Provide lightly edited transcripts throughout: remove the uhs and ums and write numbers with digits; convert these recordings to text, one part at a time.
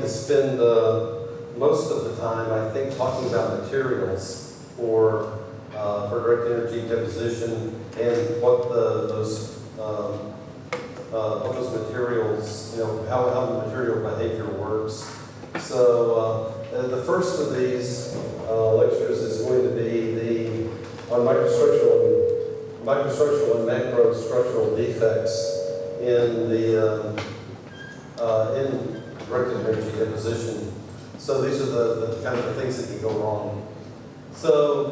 to spend most of the time, I think, talking about materials for direct energy deposition and what those materials, how the material behavior works. So the first of these lectures is going to be on microstructural and macrostructural defects in in direct energy deposition. So these are the kind of things that can go wrong. So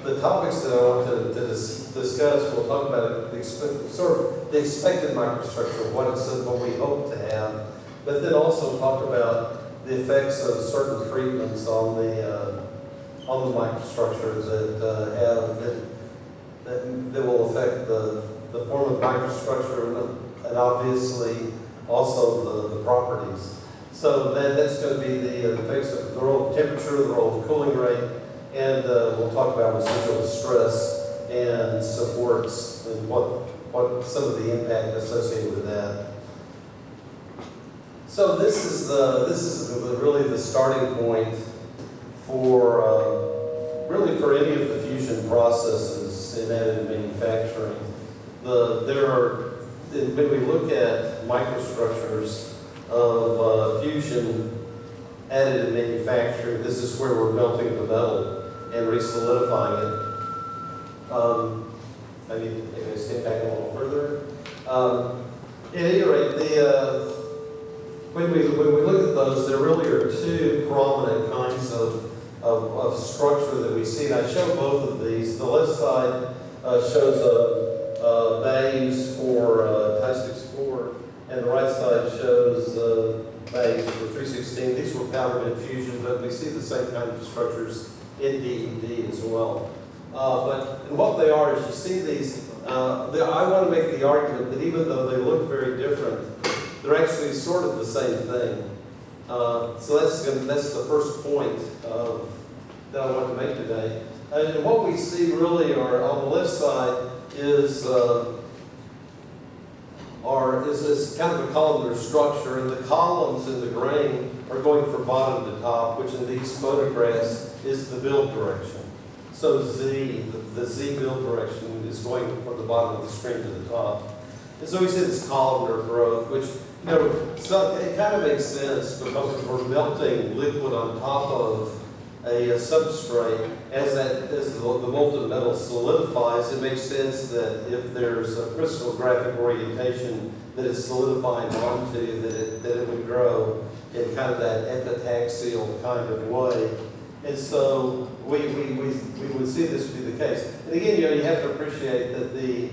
the topics that I want to discuss, we'll talk about the expected microstructure, what we hope to have, but then also talk about the effects of certain treatments on the microstructure that will affect the form of microstructure and obviously also the properties. So that's going to be the effects of the role of temperature, the role of cooling rate, and we'll talk about residual stress and supports and what some of the impact associated with that. So this is really the starting point for really for any of the fusion processes in additive manufacturing. When we look at microstructures of fusion additive manufacturing, this is where we're melting the metal and re-solidifying it. I need to step back a little further. At any rate, when we look at those, there really are two prominent kinds of structure that we see, and I show both of these. The left side shows bays for Ti-64, and the right side shows bays for 316. These were powdered in fusion, but we see the same kind of structures in DED as well. But what they are is, you see these, I want to make the argument that even though they look very different, they're actually sort of the same thing. So that's the first point that I want to make today. And what we see really are, on the left side, is this kind of a columnar structure, and the columns in the grain are going from bottom to top, which in these photographs is the build direction. So the Z build direction is going from the bottom of the screen to the top. And so we see this columnar growth, which, so it kind of makes sense because if we're melting liquid on top of a substrate, as the molten metal solidifies, it makes sense that if there's a crystallographic orientation that it's solidifying onto, that it would grow in kind of that epitaxial kind of way. And so we would see this be the case. And again, you have to appreciate that the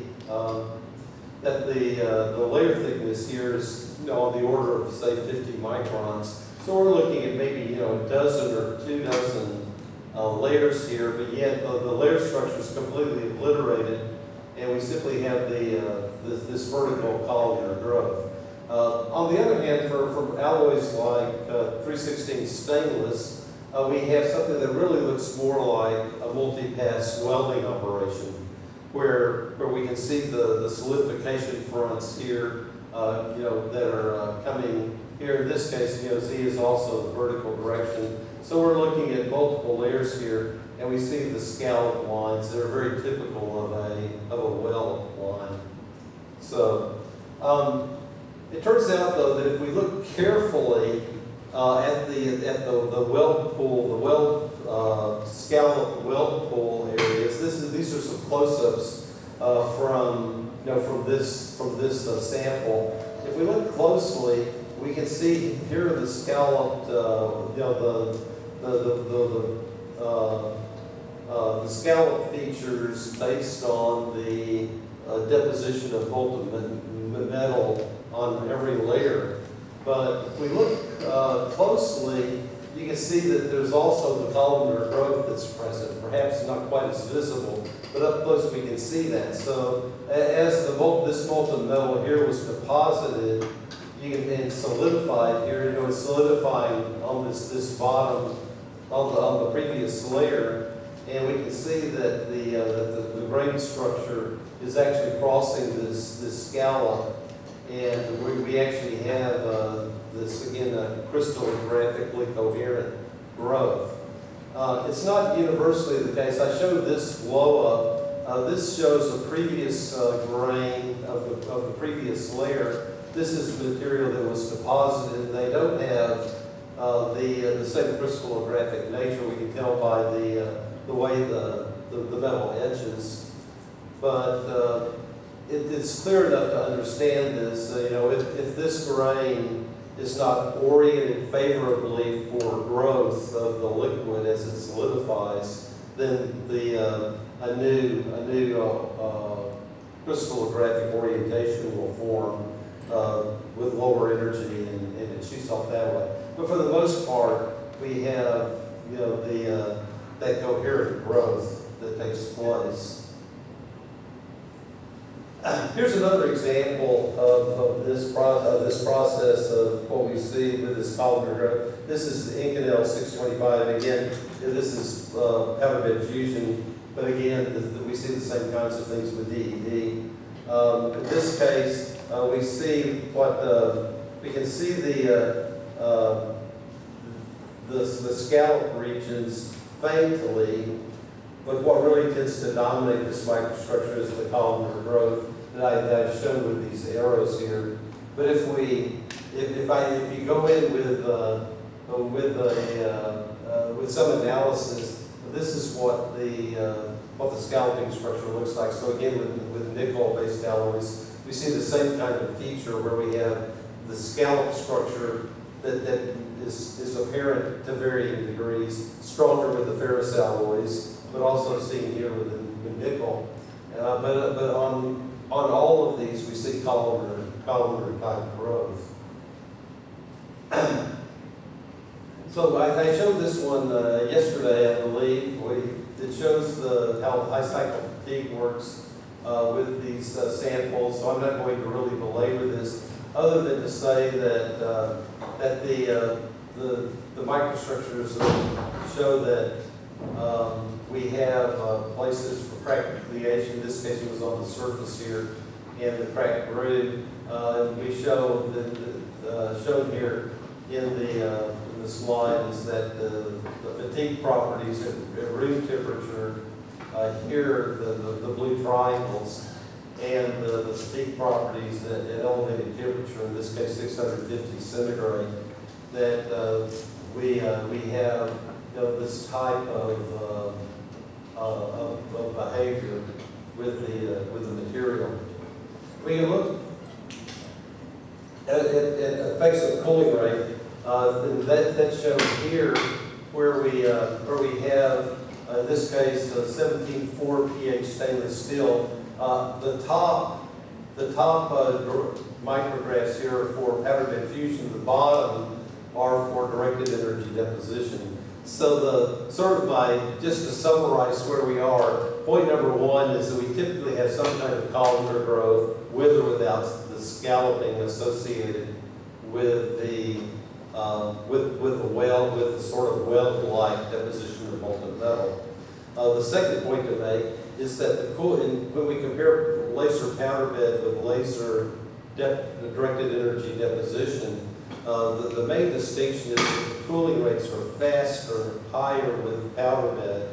layer thickness here is on the order of, say, 50 microns. So we're looking at maybe a dozen or 2 dozen layers here, but yet the layer structure is completely obliterated, and we simply have this vertical columnar growth. On the other hand, for alloys like 316 stainless, we have something that really looks more like a multi-pass welding operation, where we can see the solidification fronts here, that are coming here. In this case, Z is also the vertical direction. So we're looking at multiple layers here, and we see the scallop lines that are very typical of a weld line. So it turns out, though, that if we look carefully at the weld pool, the scallop weld pool areas, these are some close-ups from this sample. If we look closely, we can see here are the scalloped, the scallop features based on the deposition of molten metal on every layer. But if we look closely, you can see that there's also the columnar growth that's present, perhaps not quite as visible, but up close we can see that. So as this molten metal here was deposited, and solidified here, it's solidifying on this bottom, on the previous layer, and we can see that the grain structure is actually crossing this scallop, and we actually have this again, crystallographically coherent growth. It's not universally the case. I showed this blow up. This shows a previous grain of the previous layer. This is material that was deposited. They don't have the same crystallographic nature. We can tell by the way the metal edges. But it's clear enough to understand this. If this grain is not oriented favorably for growth of the liquid as it solidifies, then a new crystallographic orientation will form with lower energy, and it shoots off that way. But for the most part, we have that coherent growth that takes place. Here's another example of this process of what we see with this columnar growth. This is Inconel 625, and again, this is powder bed fusion, but again, we see the same kinds of things with DED. In this case, we see we can see the scallop regions faintly, but what really tends to dominate this microstructure is the columnar growth that I've shown with these arrows here. But if you go in with some analysis, this is what the scalloping structure looks like. So again, with nickel-based alloys, we see the same kind of feature where we have the scallop structure that is apparent to varying degrees, stronger with the ferrous alloys, but also seen here with nickel. But on all of these, we see columnar type growth. So I showed this one yesterday, I believe. It shows how high cycle fatigue works with these samples. So I'm not going to really belabor this, other than to say that the microstructures show that we have places for crack nucleation. In this case, it was on the surface here, and the crack grew. We show that shown here in the slide is that the fatigue properties at room temperature. Here, the blue triangles, and the fatigue properties at elevated temperature. In this case, 650 centigrade. That we have this type of behavior with the material. We can look at effects of cooling rate. That shows here where we have in this case 17.4 pH stainless steel. The top micrographs here are for powder bed fusion. The bottom are for directed energy deposition. So just to summarize where we are, point number one is that we typically have some kind of columnar growth with or without the scalloping associated with the weld, with the sort of weld-like deposition of molten metal. The second point to make is that when we compare laser powder bed with laser directed energy deposition, the main distinction is that the cooling rates are faster, higher with powder bed,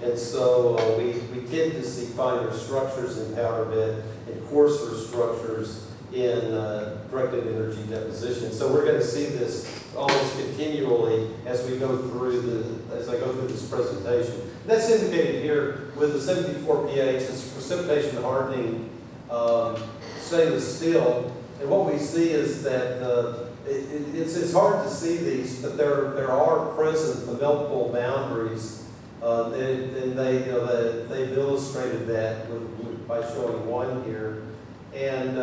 and so we tend to see finer structures in powder bed and coarser structures in directed energy deposition. So we're going to see this almost continually as I go through this presentation. And that's indicated here with the 74 pH. It's precipitation hardening stainless steel, and what we see is that it's hard to see these, but there are present the meltable boundaries, and they've illustrated that by showing one here, and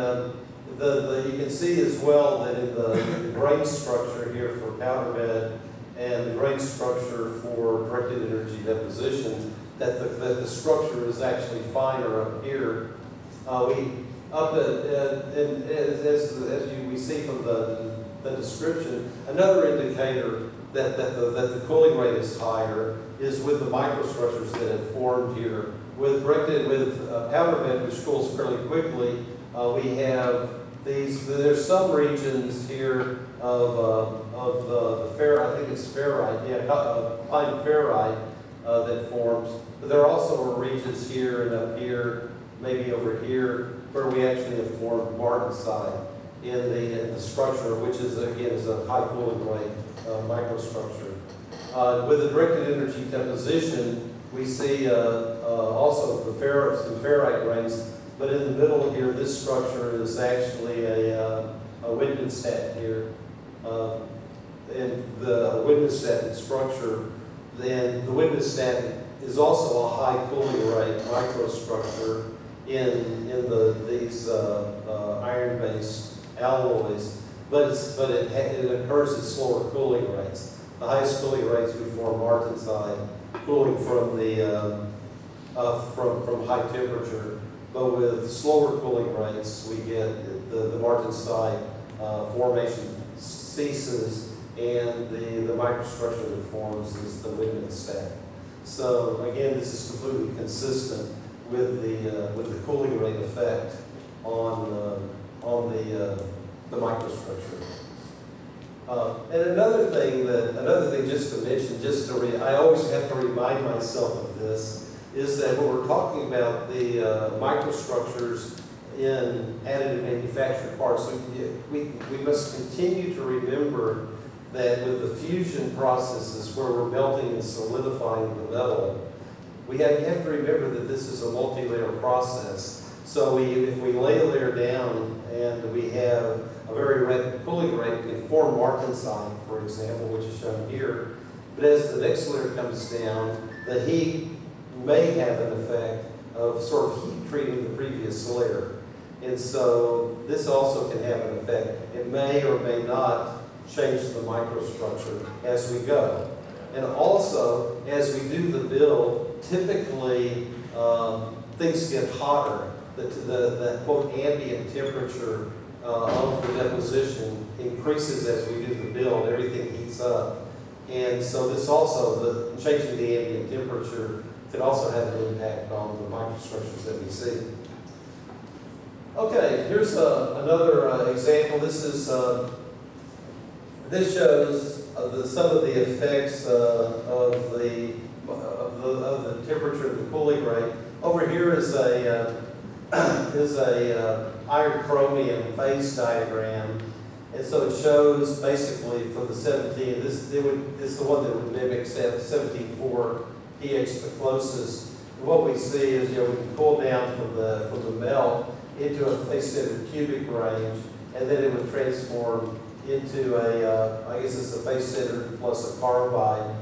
you can see as well that in the grain structure here for powder bed and the grain structure for directed energy deposition, that the structure is actually finer up here. We see from the description, another indicator that the cooling rate is higher is with the microstructures that have formed here. With powder bed, which cools fairly quickly, we have there's some regions here of the ferrite, I think it's ferrite, yeah, fine ferrite that forms. But there also are regions here and up here, maybe over here, where we actually have formed martensite in the structure, which is, again, is a high cooling rate microstructure. With the directed energy deposition, we see also some ferrite grains, but in the middle here, this structure is actually a Widmanstadt here. And the Widmanstadt structure, then the Widmanstadt is also a high cooling rate microstructure in these iron-based alloys, but it occurs at slower cooling rates. The highest cooling rates we form martensite, cooling from from high temperature, but with slower cooling rates, we get the martensite formation ceases, and the microstructure that forms is the Widmanstadt. So again, this is completely consistent with the cooling rate effect on the microstructure. And another thing just to mention, I always have to remind myself of this, is that when we're talking about the microstructures in additive manufactured parts, we must continue to remember that with the fusion processes where we're melting and solidifying the metal, you have to remember that this is a multi-layer process. So if we lay a layer down and we have a very rapid cooling rate, we can form martensite, for example, which is shown here. But as the next layer comes down, the heat may have an effect of sort of heat treating the previous layer. And so this also can have an effect. It may or may not change the microstructure as we go. And also, as we do the build, typically things get hotter. The quote ambient temperature of the deposition increases as we do the build. Everything heats up. And so this also, changing the ambient temperature can also have an impact on the microstructures that we see. Okay, here's another example. This shows some of the effects of the temperature and the cooling rate. Over here is a iron chromium phase diagram, and so it shows basically for the 17. This is the one that would mimic 17.4 pH the closest. And what we see is we can cool down from the melt into a face-centered cubic range, and then it would transform into I guess it's a face-centered plus a carbide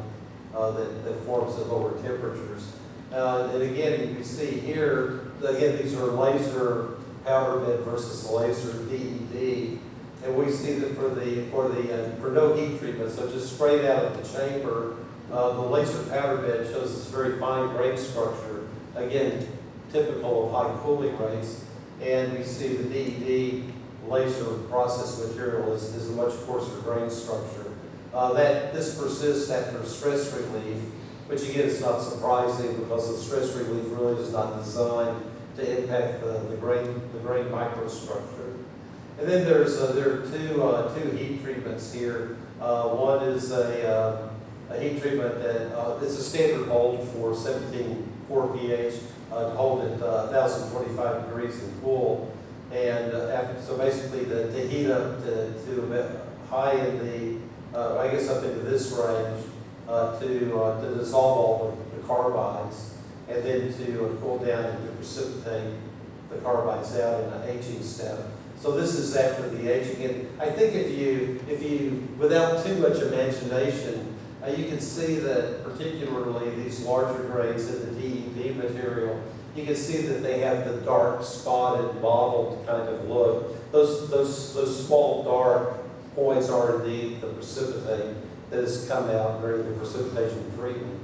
that forms at lower temperatures. And again, you can see here, again, these are laser powder bed versus laser DED, and we see that for no heat treatment, so just straight out of the chamber, the laser powder bed shows this very fine grain structure, again, typical of high cooling rates. And we see the DED laser process material is a much coarser grain structure. This persists after stress relief, which again is not surprising because the stress relief really is not designed to impact the grain microstructure. And then there are two heat treatments here. One is a heat treatment that it's a standard hold for 17.4 pH. To hold it 1,025 degrees and cool, and so basically to heat up to high in the I guess up into this range to dissolve all the carbides, and then to cool down and to precipitate the carbides out in an aging step. So this is after the aging, and I think if you without too much imagination, you can see that particularly these larger grains in the DED material, you can see that they have the dark spotted mottled kind of look. Those small dark points are indeed the precipitate that has come out during the precipitation treatment.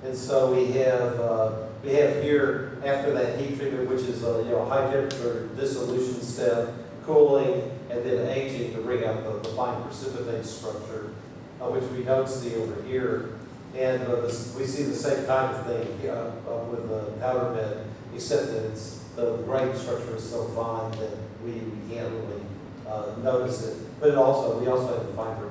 And so we have here, after that heat treatment, which is a high temperature dissolution step, cooling, and then aging to bring out the fine precipitate structure, which we don't see over here. And we see the same kind of thing with the powder bed, except that the grain structure is so fine that we can't really notice it. But we also have the fiber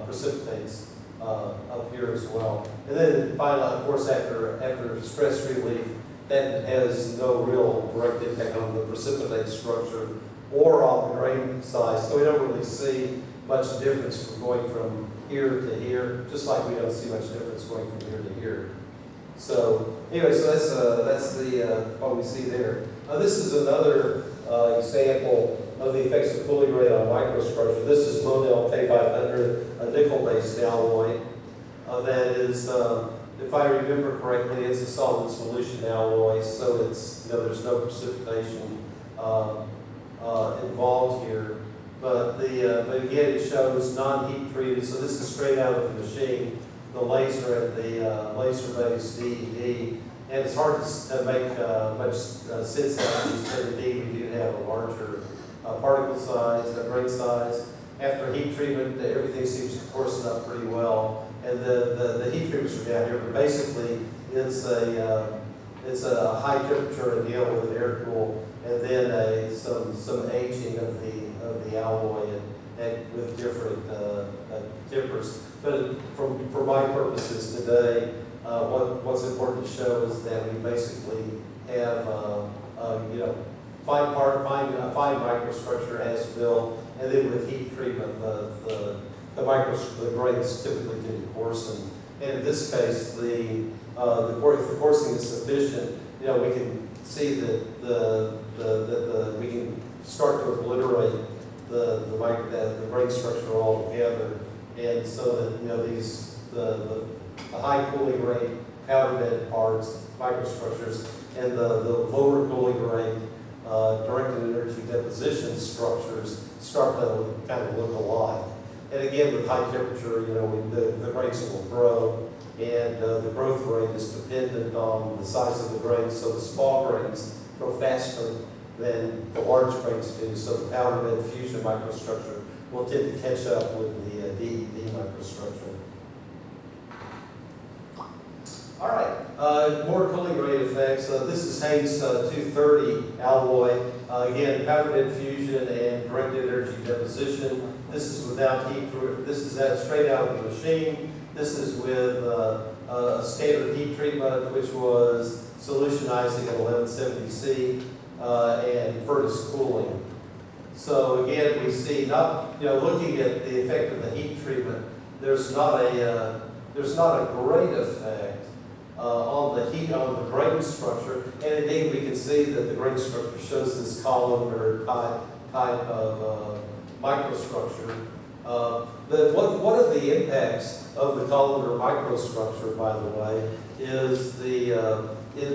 precipitates up here as well. And then finally, of course, after stress relief, that has no real direct impact on the precipitate structure or on the grain size. So we don't really see much difference from going from here to here, just like we don't see much difference going from here to here. So anyway, so that's the what we see there. This is another example of the effects of cooling rate on microstructure. This is Monel K500, a nickel-based alloy. That is, if I remember correctly, it's a solid solution alloy, so it's, there's no precipitation involved here. But again, it shows non-heat treated. So this is straight out of the machine, the laser and the laser-based DED. And it's hard to make much sense out of these DED. We do have a larger particle size, grain size. After heat treatment, everything seems to coarsen up pretty well. And the heat treatments are down here, but basically it's a high temperature anneal with an air cool, and then some aging of the alloy and with different tempers. But for my purposes today, what's important to show is that we basically have fine microstructure as built, and then with heat treatment, the grains typically do coarsen. And in this case, if the coursing is sufficient, we can see that we can start to obliterate the grain structure altogether, and so that the high cooling rate powder bed parts, microstructures, and the lower cooling rate directed energy deposition structures start to kind of look alike. And again, with high temperature, the grains will grow, and the growth rate is dependent on the size of the grains. So the small grains grow faster than the large grains do. So the powder bed fusion microstructure will tend to catch up with the DED microstructure. All right, more cooling rate effects. This is Haynes 230 alloy. Again, powder bed fusion and directed energy deposition. This is without heat. This is straight out of the machine. This is with a standard heat treatment, which was solutionizing at 1170C and furnace cooling. So again, we see looking at the effect of the heat treatment, there's not a great effect on the grain structure, and indeed we can see that the grain structure shows this columnar type of microstructure. One of the impacts of the columnar microstructure, by the way, is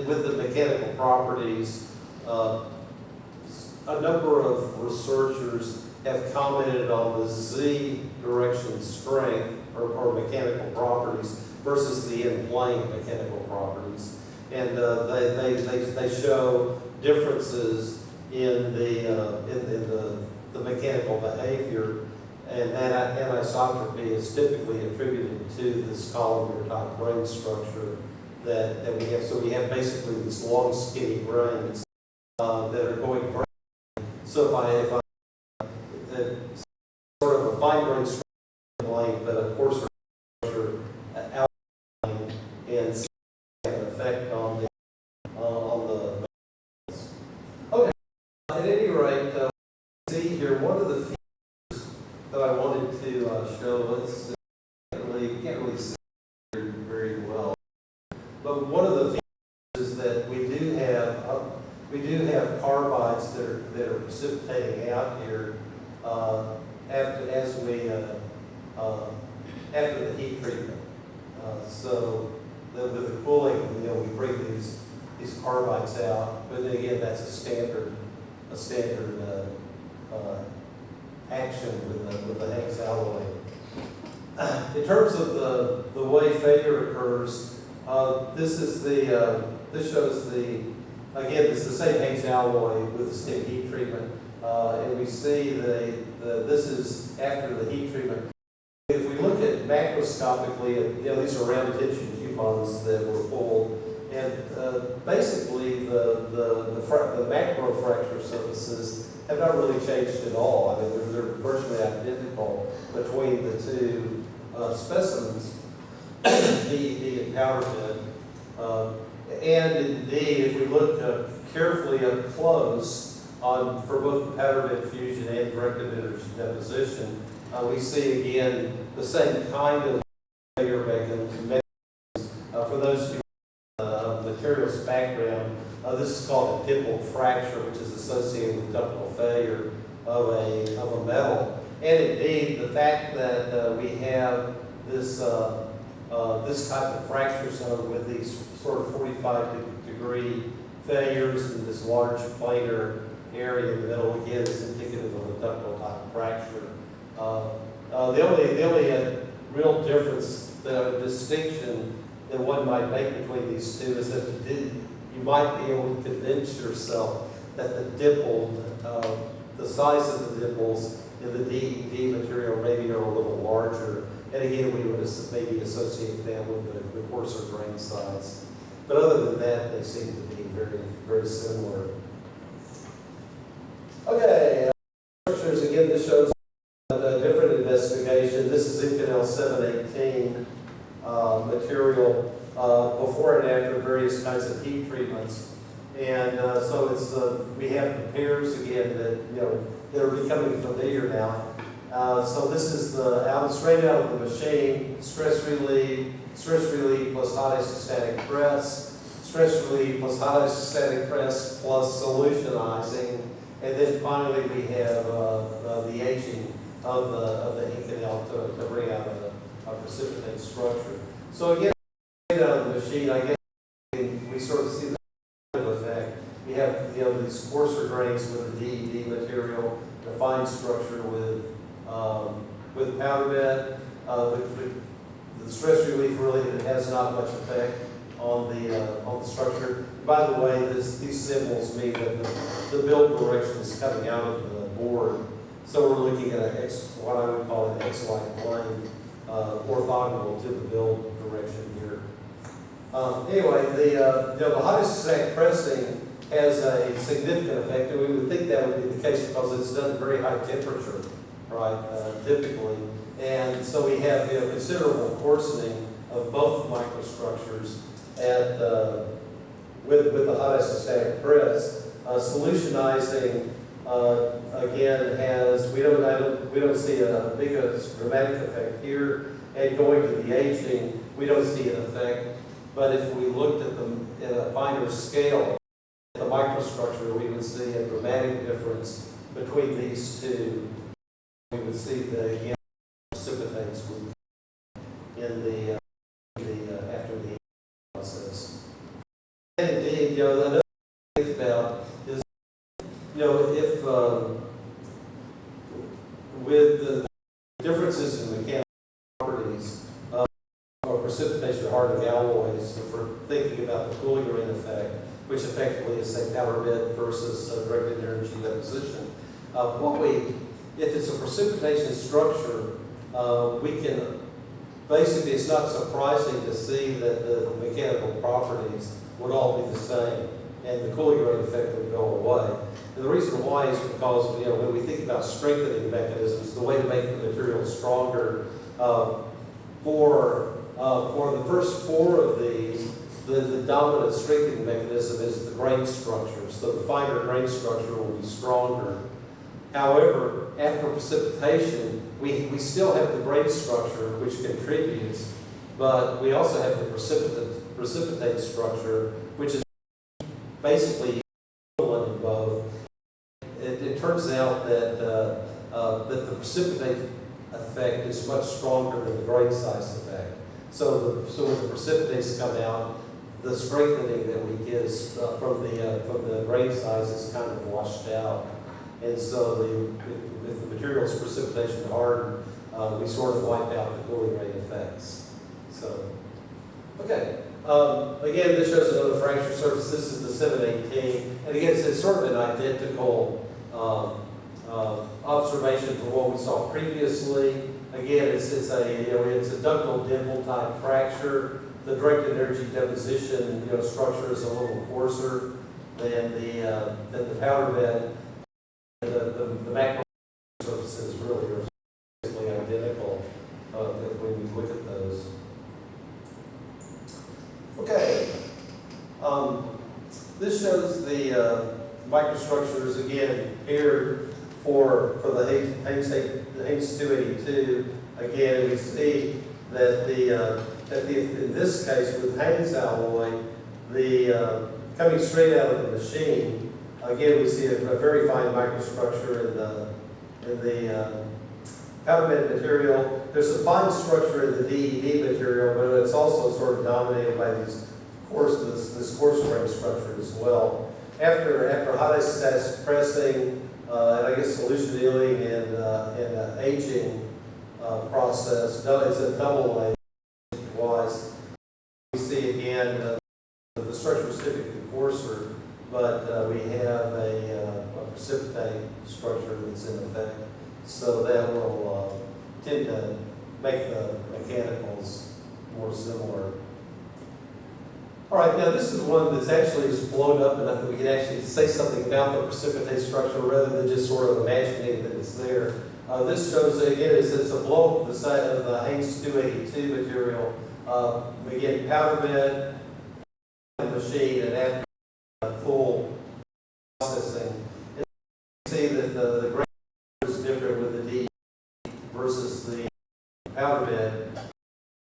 with the mechanical properties. A number of researchers have commented on the Z direction strength or mechanical properties versus the in-plane mechanical properties, and they show differences in the mechanical behavior, and that anisotropy is typically attributed to this columnar type grain structure that we have. So we have basically these long skinny grains that are going grain. So if I sort of a fine grain structure length, but of course outline and have an effect on the okay. At any rate, see here one of the features that I wanted to show. Let's can't really see it very well, but one of the features is that we do have carbides that are precipitating out here after the heat treatment. So with the cooling, we bring these carbides out, but again, that's a standard action with the Haynes alloy. In terms of the way failure occurs, this shows again, it's the same Haynes alloy with the steam heat treatment, and we see this is after the heat treatment. If we look at macroscopically, these are round tension coupons that were pulled basically the macro fracture surfaces have not really changed at all. I mean, they're virtually identical between the two specimens, DED and powder bed. And indeed, if we look carefully up close for both the powder bed fusion and directed energy deposition, we see again the same kind of failure mechanism. For those who materials background, this is called a dimpled fracture, which is associated with ductile failure of a metal. And indeed, the fact that we have this this type of fracture zone with these sort of 45-degree failures in this large planar area in the middle, again, is indicative of a ductile type fracture. The only real difference, the distinction that one might make between these two is that you might be able to convince yourself that the dimpled, the size of the dimples in the DED material maybe are a little larger. And again, we would maybe associate that with the coarser grain size. But other than that, they seem to be very, very similar. Okay, structures, again, this shows a different investigation. This is Inconel 718 material before and after various kinds of heat treatments. And so it's we have the pairs again that they're becoming familiar now. So this is straight out of the machine, stress relief plus hot isostatic press, stress relief plus hot isostatic press plus solutionizing, and then finally we have the aging of the Inconel to bring out a precipitate structure. So again, straight out of the machine, I guess we sort of see the kind of effect. We have these coarser grains with the DED material, the fine structure with powder bed. The stress relief really has not much effect on the structure. By the way, these symbols mean that the build direction is coming out of the board. So we're looking at what I would call an X-like plane, orthogonal to the build direction here. Anyway, the hot isostatic pressing has a significant effect, and we would think that would be the case because it's done at very high temperature, right, typically. And so we have considerable coarsening of both microstructures with the hot isostatic press. Solutionizing again we don't see a big dramatic effect here, and going to the aging we don't see an effect. But if we looked at them at a finer scale, the microstructure, we would see a dramatic difference between these two. We would see the precipitates in the after the process. And indeed, another thing to think about is if with the differences in mechanical properties or precipitation of hardening alloys, if we're thinking about the cooling grain effect, which effectively is, say, powder bed versus directed energy deposition. If it's a precipitation structure, we can, basically it's not surprising to see that the mechanical properties would all be the same and the cooling grain effect would go away. And the reason why is because when we think about strengthening mechanisms, the way to make the material stronger, for the first four of these, the dominant strengthening mechanism is the grain structure. So the finer grain structure will be stronger. However, after precipitation, we still have the grain structure, which contributes, but we also have the precipitate structure, which is basically equivalent in both. It turns out that that the precipitate effect is much stronger than the grain size effect. So when the precipitates come out, the strengthening that we get is, from the grain size is kind of washed out. And so if the material's precipitation hardened, we sort of wipe out the cooling rate effects. So, okay. Again, this shows another fracture surface. This is the 718. And again, it's sort of an identical observation from what we saw previously. Again, it's a ductile dimple type fracture. the directed energy deposition, structure is a little coarser than the powder bed. The macro surfaces really are basically identical when you look at those. Okay, this shows the microstructures again here for the Haynes 282. Again, we see that in this case with Haynes alloy, coming straight out of the machine, again we see a very fine microstructure in the powder bed material. There's a fine structure in the DED material, but it's also sort of dominated by this coarse grain structure as well. After hot isostatic pressing, and I guess solution healing and aging process, it's a double layer wise. We see again the structure is typically coarser, but we have a precipitate structure that's in effect. So that will tend to make the mechanicals more similar. All right, now this is one that's actually just blown up enough that we can actually say something about the precipitate structure rather than just sort of imagining that it's there. This shows, again, it's a blow up the side of the Haynes 282 material. Again, powder bed, machine, and after full processing. And you can see that the grain is different with the DED versus the powder bed.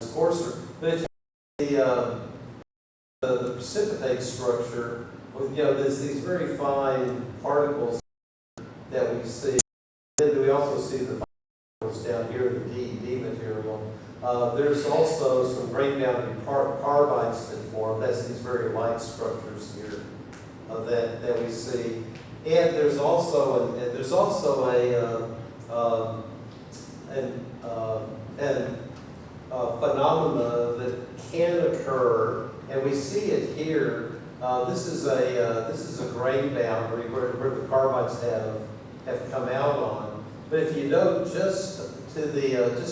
It's coarser. But if the precipitate structure, there's these very fine particles that we see. Then we also see the particles down here in the DED material. There's also some grain boundary carbides that form. That's these very light structures here that we see. And there's also a phenomena that can occur, and we see it here. This is a grain boundary where the carbides have come out on. But if you note just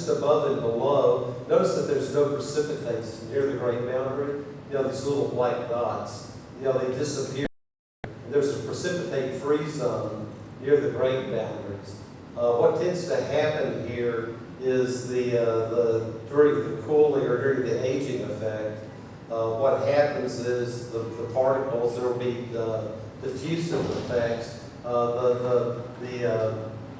above and below, notice that there's no precipitates near the grain boundary. These little black dots, they disappear. There's a precipitate-free zone near the grain boundaries. What tends to happen here is during the cooling or during the aging effect, what happens is the particles, there will be diffusive effects.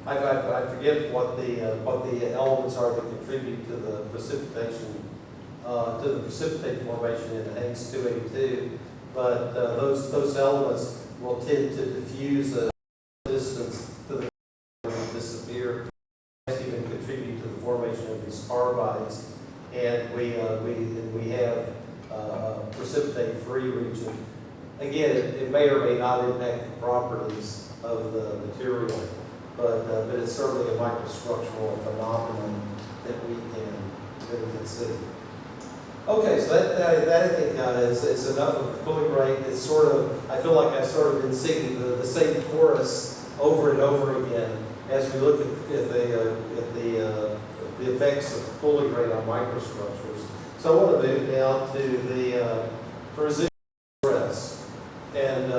I forget what the elements are that contribute to the precipitation, to the precipitate formation in the Haynes 282. But those elements will tend to diffuse a distance to the and disappear. Even contribute to the formation of these carbides, and we have a precipitate-free region. Again, it may or may not impact the properties of the material, but it's certainly a microstructural phenomenon that we can see. Okay, so that I think is enough of the cooling rate. It's sort of, I feel like I've sort of been singing the same chorus over and over again as we look at the effects of cooling rate on microstructures. So I want to move now to the residual stress. And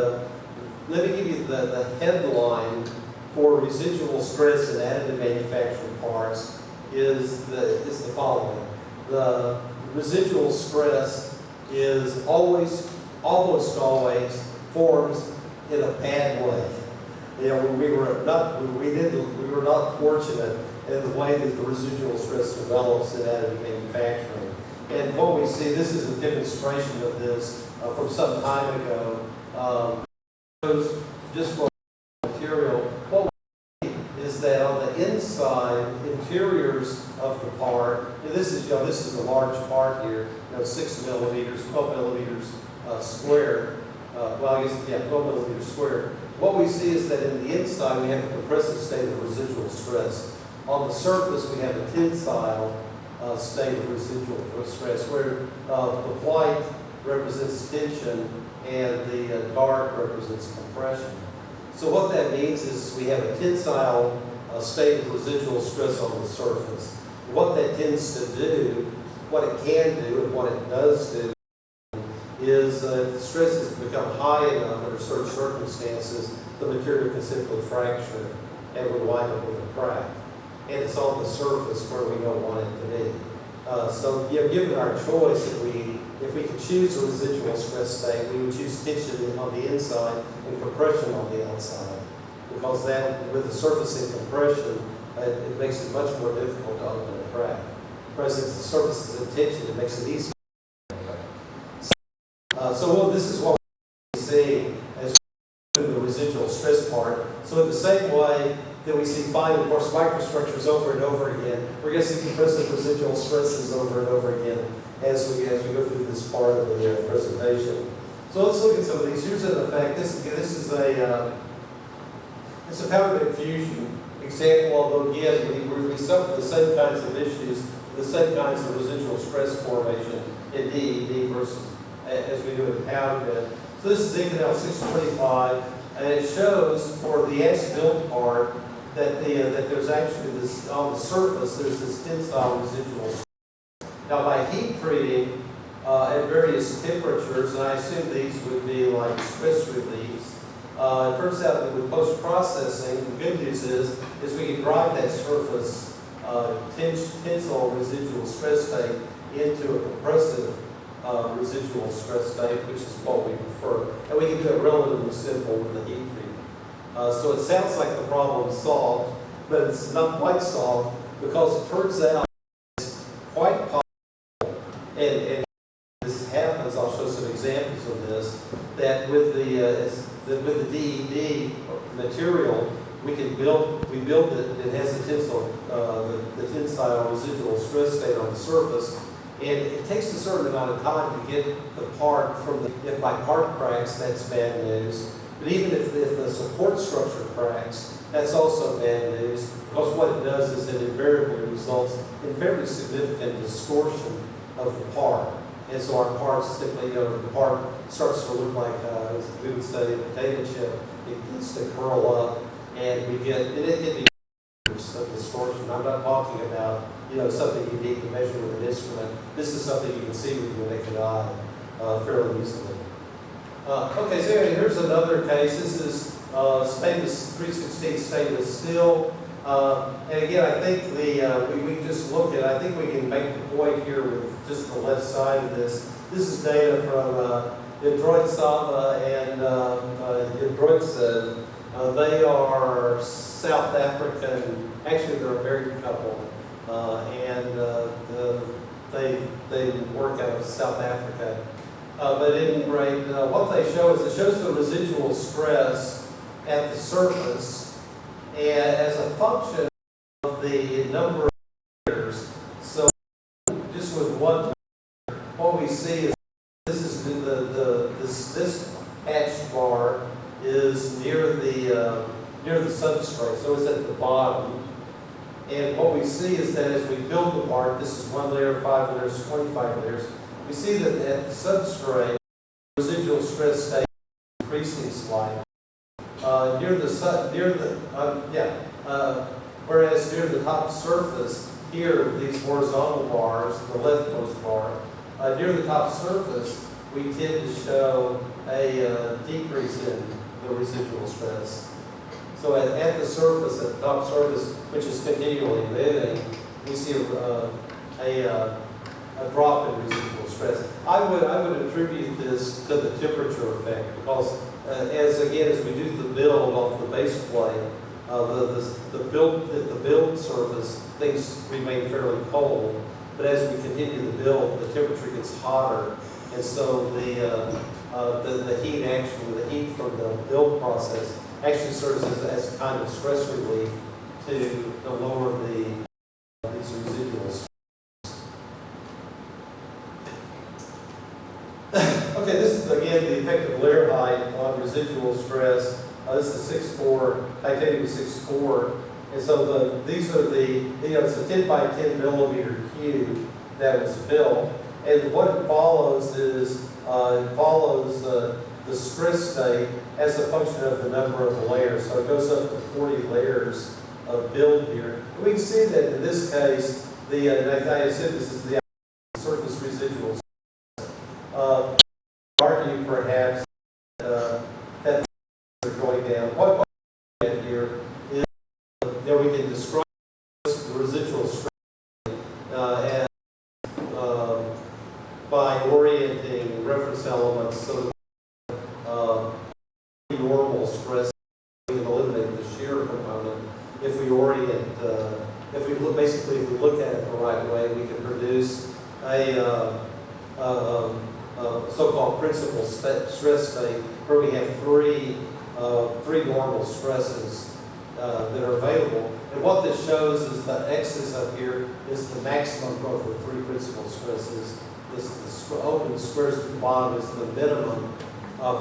let me give you the headline for residual stress in additive manufacturing parts is the following. The residual stress is almost always forms in a bad way. We were not fortunate in the way that the residual stress develops in additive manufacturing. And what we see, this is a demonstration of this from some time ago. Just for material, what we see is that on the inside, interiors of the part, and this is a large part here, 6 millimeters, 12 millimeters square. 12 millimeters square. What we see is that in the inside we have a compressive state of residual stress. On the surface we have a tensile state of residual stress where the white represents tension and the dark represents compression. So what that means is we have a tensile state of residual stress on the surface. What that tends to do What it can do and what it does do is if the stresses become high enough under certain circumstances, the material can simply fracture and would wind up with a crack. And it's on the surface where we don't want it to be. So, given our choice, if we could choose a residual stress state, we would choose tension on the inside and compression on the outside. Because that, with the surface in compression, it makes it much more difficult to open a crack. Whereas if the surface is in tension, it makes it easier. This is what we see as the residual stress part. So in the same way that we see fine and coarse microstructures over and over again, we're going to see compressive residual stresses over and over again as we go through this part of the presentation. So let's look at some of these. Here's an effect. This is it's a powder bed fusion example, although again we suffer the same kinds of issues, the same kinds of residual stress formation in DED versus as we do in powder bed. So this is Inconel 625, and it shows for the as-built part that that there's actually this on the surface. There's this tensile residual. Now by heat treating at various temperatures, and I assume these would be like stress reliefs. It turns out that with post-processing, the good news is we can drive that surface tensile residual stress state into a compressive residual stress state, which is what we prefer. And we can do it relatively simple with the heat treatment. So it sounds like the problem is solved, but it's not quite solved because it turns out it's quite possible, and this happens, I'll show some examples of this, that with the DED material, we build it, it has the tensile residual stress state on the surface. And it takes a certain amount of time to get the part from if my part cracks, that's bad news. But even if the support structure cracks, that's also bad news, because what it does is it invariably results in very significant distortion of the part. And so our parts simply, the part starts to look like, as we would say, a potato chip. It gets to curl up, and we get, it can be of distortion. I'm not talking about something you need to measure with an instrument. This is something you can see with your naked eye fairly easily. Okay, so here's another case. This is stainless 316 stainless steel. And again, I think we can just look at. I think we can make the point here with just the left side of this. This is data from Detroit-Saba and Detroit. They are South African. Actually, they're a married couple, and they work out of South Africa. But at any rate, what they show is it shows the residual stress at the surface and as a function of the number of layers. So just with one, what we see is this is this hatched bar is near the substrate, so it's at the bottom. And what we see is that as we build the part, this is 1 layer, 5 layers, 25 layers. We see that at the substrate, residual stress stays increasing slightly. Whereas near the top surface, here, these horizontal bars, the leftmost bar, near the top surface, we tend to show a decrease in the residual stress. So at the surface, at the top surface, which is continually moving, we see a drop in residual stress. I would attribute this to the temperature effect because as we do the build off the base plate, the build surface, things remain fairly cold. But as we continue the build, the temperature gets hotter, and so the heat from the build process actually serves as a kind of stress relief to lower these residuals. Okay, this is again the effect of layer height on residual stress. This is 6.4, titanium is 6.4, and so these are it's a 10 by 10 millimeter cube that was built, and what it follows is the stress state as a function of the number of layers. So it goes up to 40 layers of build here. And we can see that in this case, I assume this is the by orienting reference elements so that normal stress, we can eliminate the shear component. If we orient, if we look, basically if we look at it the right way, we can produce a so-called principal stress state where we have three normal stresses that are available. And what this shows is the x's up here is the maximum for the three principal stresses. The open squares at the bottom is the minimum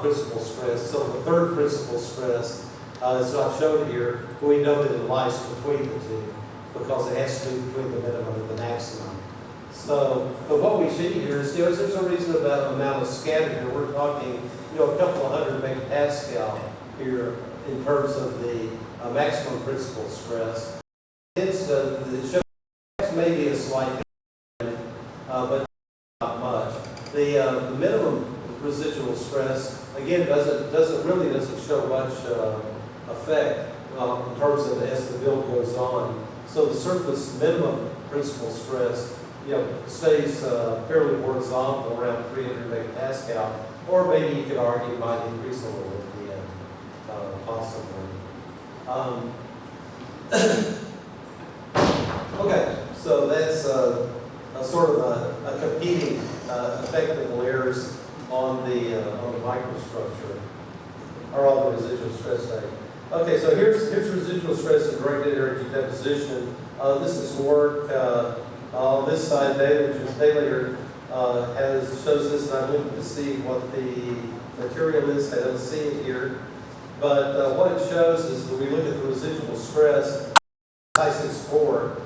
principal stress. So the third principal stress is not shown here, but we know that it lies between the two because it has to be between the minimum and the maximum. So, but what we see here is, there's a reasonable amount of scatter here. We're talking, a couple of hundred megapascal here in terms of the maximum principal stress. It shows maybe a slight, but not much. The minimum residual stress again doesn't show much effect in terms of as the build goes on. So the surface minimum principal stress stays fairly horizontal around 300 megapascal, or maybe you could argue might increase a little at the end, possibly. Okay, so that's sort of a competing effect of layers on the microstructure, or on the residual stress state. Okay, so here's residual stress in directed energy deposition. This is work on this side. Taylor shows this, and I'm looking to see what the material is. I don't see it here, but what it shows is that we look at the residual stress, Ti-6-4.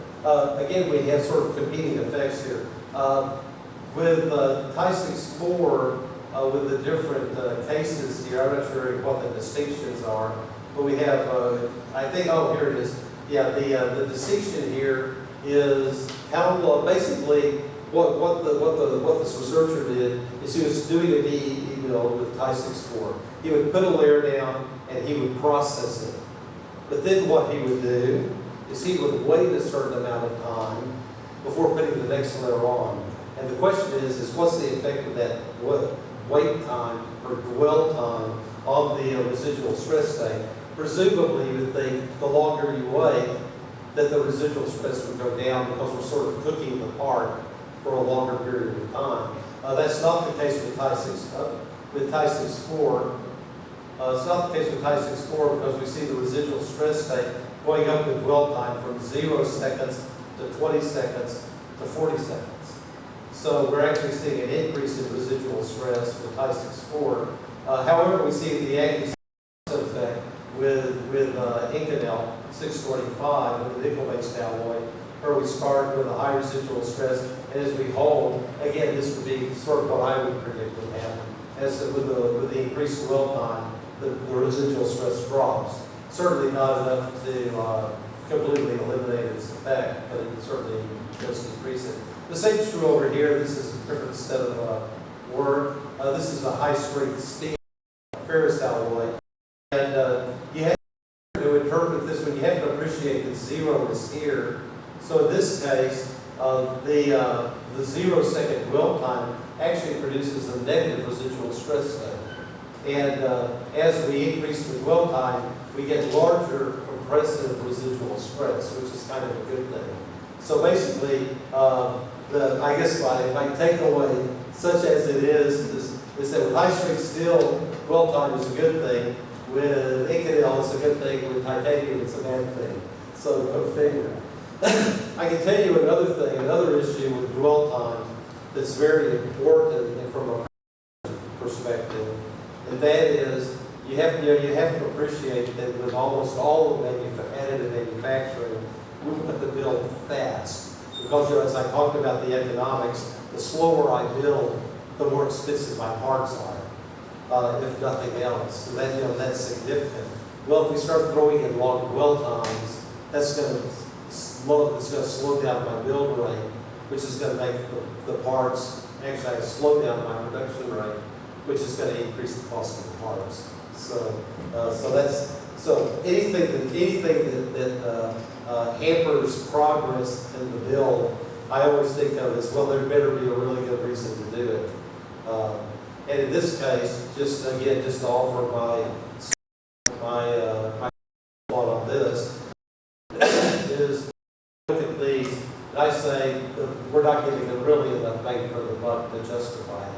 Again, we have sort of competing effects here. With Ti-6-4, with the different cases here, I'm not sure what the distinctions are, but we have, I think, here it is. Yeah, the distinction here is how basically what this researcher did is he was doing a DED build with Ti-6-4. He would put a layer down and he would process it. But then what he would do is he would wait a certain amount of time before putting the next layer on. And the question is what's the effect of that wait time or dwell time on the residual stress state? Presumably, you would think the longer you wait, that the residual stress would go down because we're sort of cooking the part for a longer period of time. That's not the case with Ti-6-4. It's not the case with Ti-6-4 because we see the residual stress state going up with dwell time from 0 seconds to 20 seconds to 40 seconds. So we're actually seeing an increase in residual stress with Ti-6-4. However, we see the anti effect with Inconel 625 with the nickel-based alloy, where we start with a high residual stress, and as we hold, again, this would be sort of what I would predict would happen. As with the increased dwell time, the residual stress drops. Certainly not enough to completely eliminate its effect, but it certainly does decrease it. The same is true over here. This is a different set of work. This is a high-strength steel ferrous alloy. And you have to interpret this when you have to appreciate that 0 is here. So in this case, the 0 second dwell time actually produces a negative residual stress state. And as we increase the dwell time, we get larger compressive residual stress, which is kind of a good thing. So basically, I guess my takeaway, such as it is that with high-strength steel, dwell time is a good thing. With Inconel, it's a good thing. With titanium, it's a bad thing. So go figure. I can tell you another issue with dwell time that's very important from a perspective, and that is you have to appreciate that with almost all of additive manufacturing, we put the build fast because as I talked about the economics, the slower I build, the more expensive my parts are, if nothing else. So that's significant. Well, if we start throwing in long dwell times, that's going to slow down my build rate, which is going to make the parts actually slow down my production rate, which is going to increase the cost of the parts. So anything that hampers progress in the build I always think of as, well, there better be a really good reason to do it. And in this case, just again, just to offer my thought on this, is look at these, and I say we're not getting really enough bang for the buck to justify it.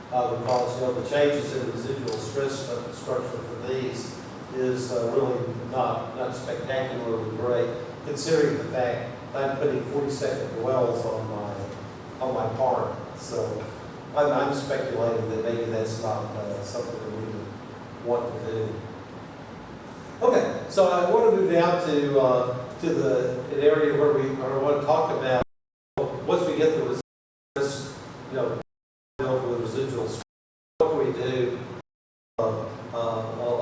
Because the changes in residual stress structure for these is really not spectacularly great, considering the fact that I'm putting 40-second wells on my part. So I'm speculating that maybe that's not something that we would want to do. Okay, so I want to move now to an area where I want to talk about once we get the residual stress, with residual stress, what can we do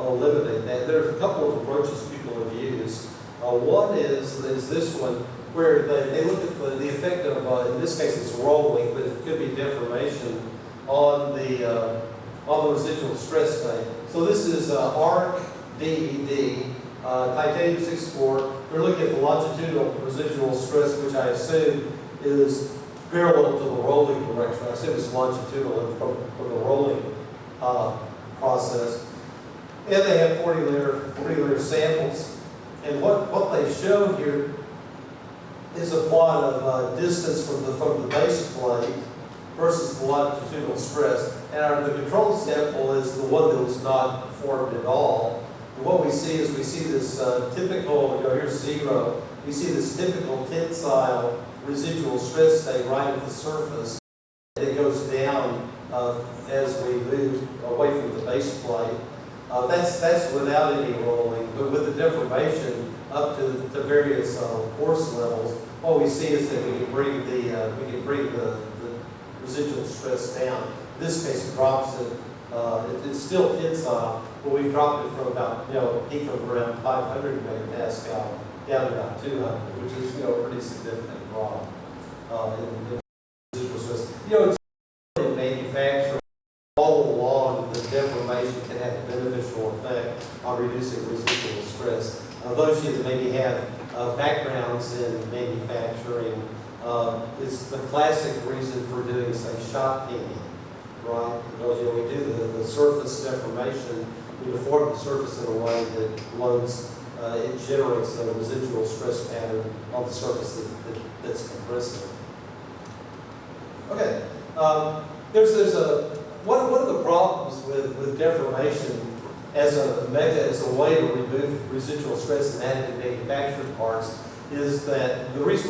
eliminate that? There's a couple of approaches people have used. One is this one, where they look at the effect of, in this case it's rolling, but it could be deformation on the residual stress state. So this is ARC DED, titanium 64. They're looking at the longitudinal residual stress, which I assume is parallel to the rolling direction. I assume it's longitudinal from the rolling process. And they have 40-layer samples. And what they show here is a plot of distance from the base plate versus the longitudinal stress. And the control sample is the one that was not formed at all. And what we see is this typical, here's 0. We see this typical tensile residual stress state right at the surface. It goes down as we move away from the base plate. That's without any rolling, but with the deformation up to various force levels, what we see is that we can bring the residual stress down. In this case, it drops it. It's still tensile, but we've dropped it from about peak of around 500 megapascal down to about 200, which is a pretty significant drop in residual stress. It's in manufacturing. All along, the deformation can have a beneficial effect on reducing residual stress. Those of you that maybe have backgrounds in manufacturing, is the classic reason for doing, say, shot peening, right? Because we do the surface deformation, we deform the surface in a way that loads, it generates a residual stress pattern on the surface that's compressive. Okay, one of the problems with deformation as a way to remove residual stress in additive manufactured parts is that part of the reason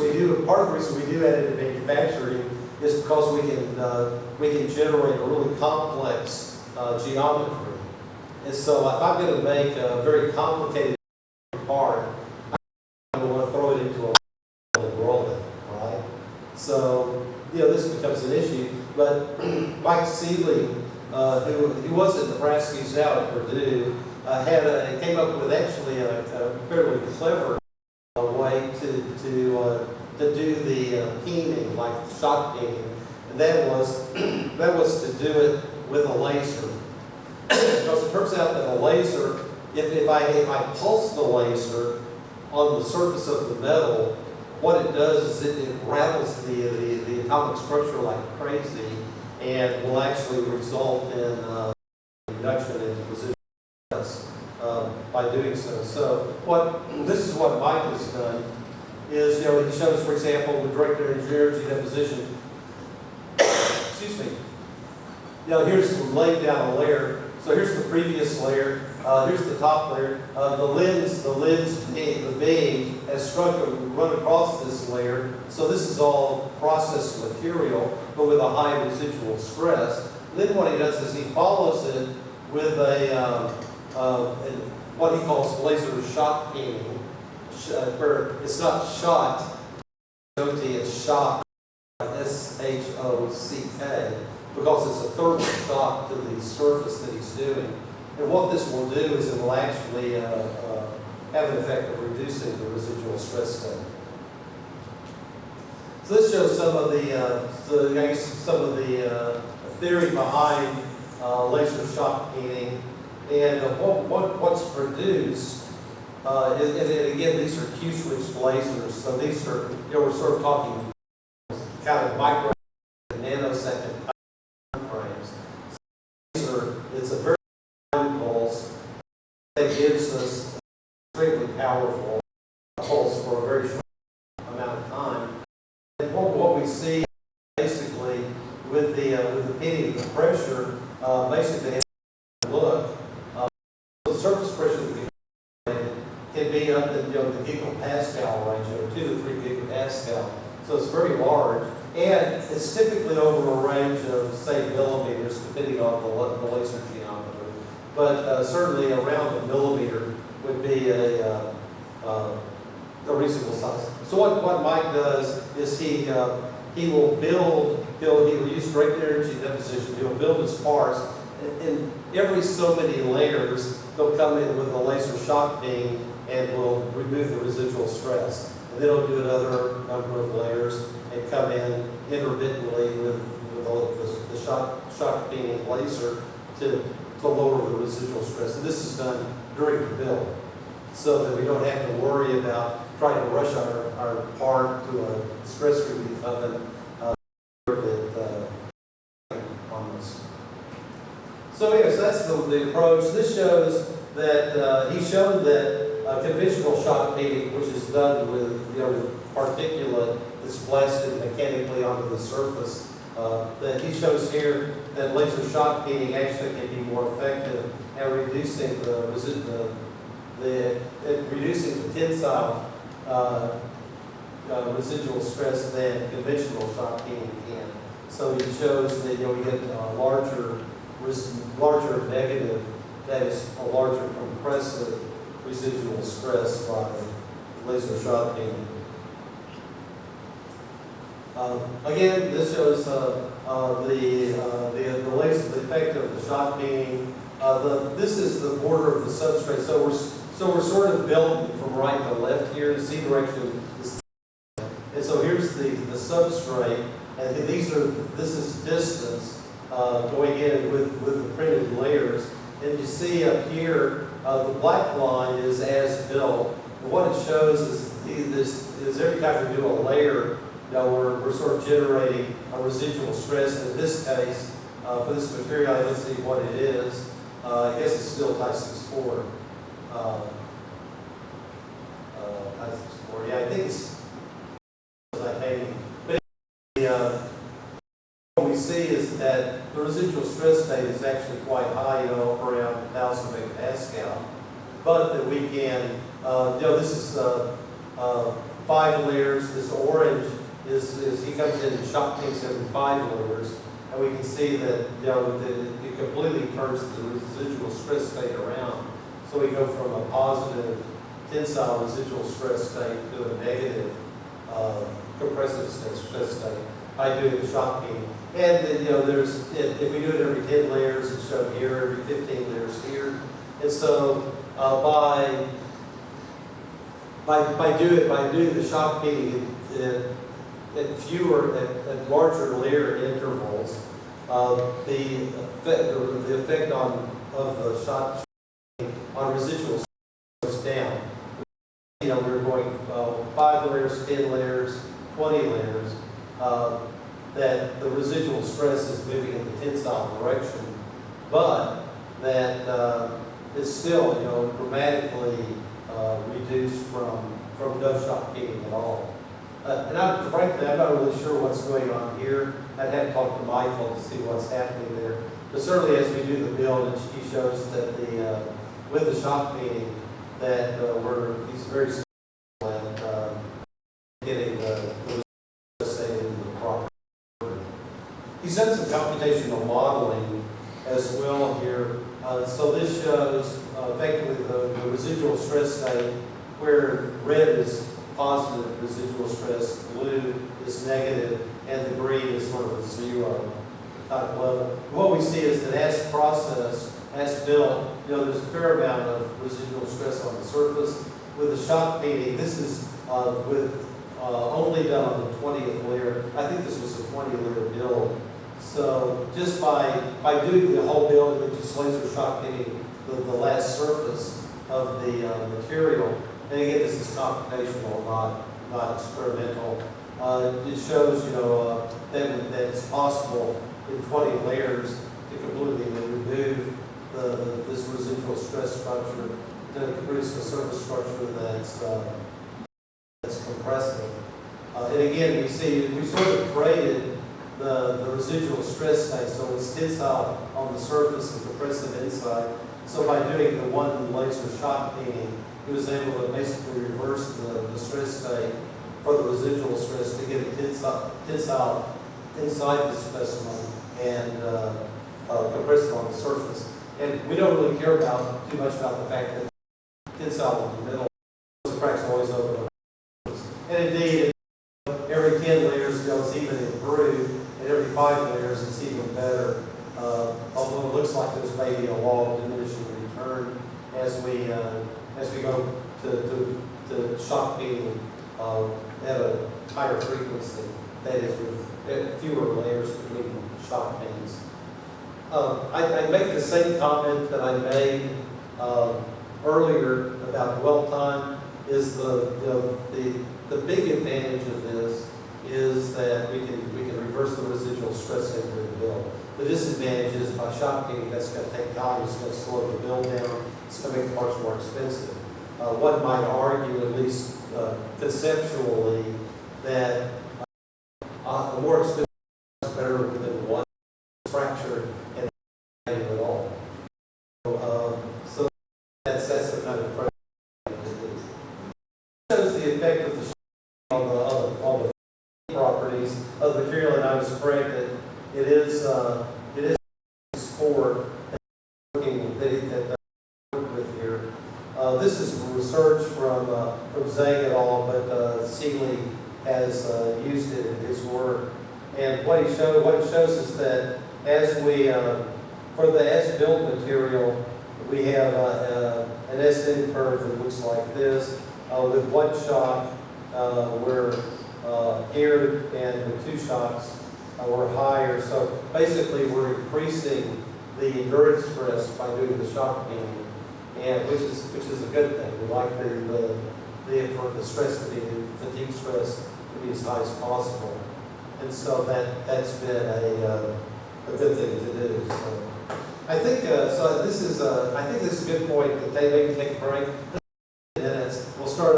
we do additive manufacturing is because we can generate a really complex geometry. And so if I'm going to make a very complicated part, I'm going to throw it into a and roll it, right? So this becomes an issue. But Mike Seeley, who was at Nebraska, he's now at Purdue, came up with actually a fairly clever way to do the peening, like shot peening, and that was to do it with a laser. Because it turns out that a laser, if I pulse the laser on the surface of the metal, what it does is it rattles the atomic structure like crazy, and will actually result in reduction in residual stress by doing so. So this is what Mike has done is, he shows, for example, the director of energy deposition. Excuse me. Here's laying down a layer. So here's the previous layer. Here's the top layer. The beam has struck and run across this layer. So this is all processed material, but with a high residual stress. Then what he does is he follows it with what he calls laser shot peening, where it's not shot, it's shot, S-H-O-C-K, because it's a thermal shock to the surface that he's doing. And what this will do is it will actually have an effect of reducing the residual stress state. So this shows some of the theory behind laser shock peening, and what's produced. And again, these are Q-switched lasers, so these are we're sort of talking kind of micro nanosecond time frames. So it's a very pulse that gives us extremely powerful pulse for a very short amount of time. And what we see basically with the pinning of the pressure, basically look, the surface pressure can be up in the gigapascal range, 2 to 3 gigapascal. So it's very large, and it's typically over a range of, say, millimeters, depending on the laser geometry. But certainly around a millimeter would be a reasonable size. So what Mike does is he will he'll use direct energy deposition. He'll build his parts, and every so many layers they'll come in with a laser shock beam and will remove the residual stress. And then he'll do another number of layers and come in intermittently with the shock beam laser to lower the residual stress. And this is done during the build, so that we don't have to worry about trying to rush our part to a stress relief oven on this. So yes, that's the approach. This shows that he's shown that conventional shock beating, which is done with particulate that's blasted mechanically onto the surface, that he shows here that laser shock beating actually can be more effective at reducing reducing the tensile residual stress than conventional shock beating can. So he shows that we get larger negative, that is a larger compressive residual stress by laser shock beaming. Again, this shows the effect of the shock beaming. This is the border of the substrate. So we're sort of building from right to left here. The Z direction is, and so here's the substrate, and this is distance going in with the printed layers. And you see up here, the black line is as built. And what it shows is every time we do a layer, we're sort of generating a residual stress. And in this case, for this material, let's see what it is. I guess it's still type 64. Type 64. Yeah, I think it's titanium. But what we see is that the residual stress state is actually quite high, around 1,000 megapascal. But that we can, this is 5 layers. This orange is he comes in and shock beams every 5 layers, and we can see that it completely turns the residual stress state around. So we go from a positive tensile residual stress state to a negative compressive stress state by doing the shock beam. And if we do it every 10 layers, it's shown here, every 15 layers here. And so by doing the shock beam at larger layer intervals, the effect of the shock on residual goes down. We're going 5 layers, 10 layers, 20 layers. That the residual stress is moving in the tensile direction, but that it's still, dramatically reduced from no shock beaming at all. And frankly, I'm not really sure what's going on here. I'd have to talk to Michael to see what's happening there. But certainly, as we do the build, he shows that with the shock beaming, that he's very successful at getting the state into the proper order. He's done some computational modeling as well here. So this shows effectively the residual stress state, where red is positive residual stress, blue is negative, and the green is sort of a 0 type level. What we see is that as processed, as built, there's a fair amount of residual stress on the surface. With the shock beaming, this is only done on the 20th layer. I think this was a 20-layer build. So just by doing the whole build with just laser shock beaming the last surface of the material, and again, this is computational, not experimental. It shows, that it's possible in 20 layers to completely remove this residual stress structure to produce a surface structure that's compressive. And again, we see we sort of created the residual stress tank, so it's tensile on the surface and compressive inside. So by doing the one laser shock peening, he was able to basically reverse the stress state for the residual stress to get it tensile inside the specimen and compressive on the surface. And we don't really care too much about the fact that tensile in the middle, the cracks always open. And indeed, every 10 layers it's even improved, and every 5 layers it's even better. Although it looks like there's maybe a law of diminishing return as we go to shock peening at a higher frequency. That is, with fewer layers between shock pains. I make the same comment that I made earlier about dwell time. Is the big advantage of this is that we can reverse the residual stress into the build. The disadvantage is by shock peening, that's going to take time. It's going to slow the build down. It's going to make the parts more expensive. One might argue, at least conceptually, that the more expensive is better than one fracture and at all. So that's the kind of pressure. It shows the effect of the on the properties of the material, and I was correct that it is for working that with here. This is research from Zhang et al., but Seeley has used it in his work. And what it shows is that as we, for the as-built material, we have an SN curve that looks like this. With one shock, we're here, and with 2 shocks, we're higher. So basically, we're increasing the endurance stress by doing the shock peening, and which is a good thing. We like the stress to be, the fatigue stress to be as high as possible, and so that's been a good thing to do. So I think so. This is I think this is a good point that they maybe take a break. Minutes. We'll start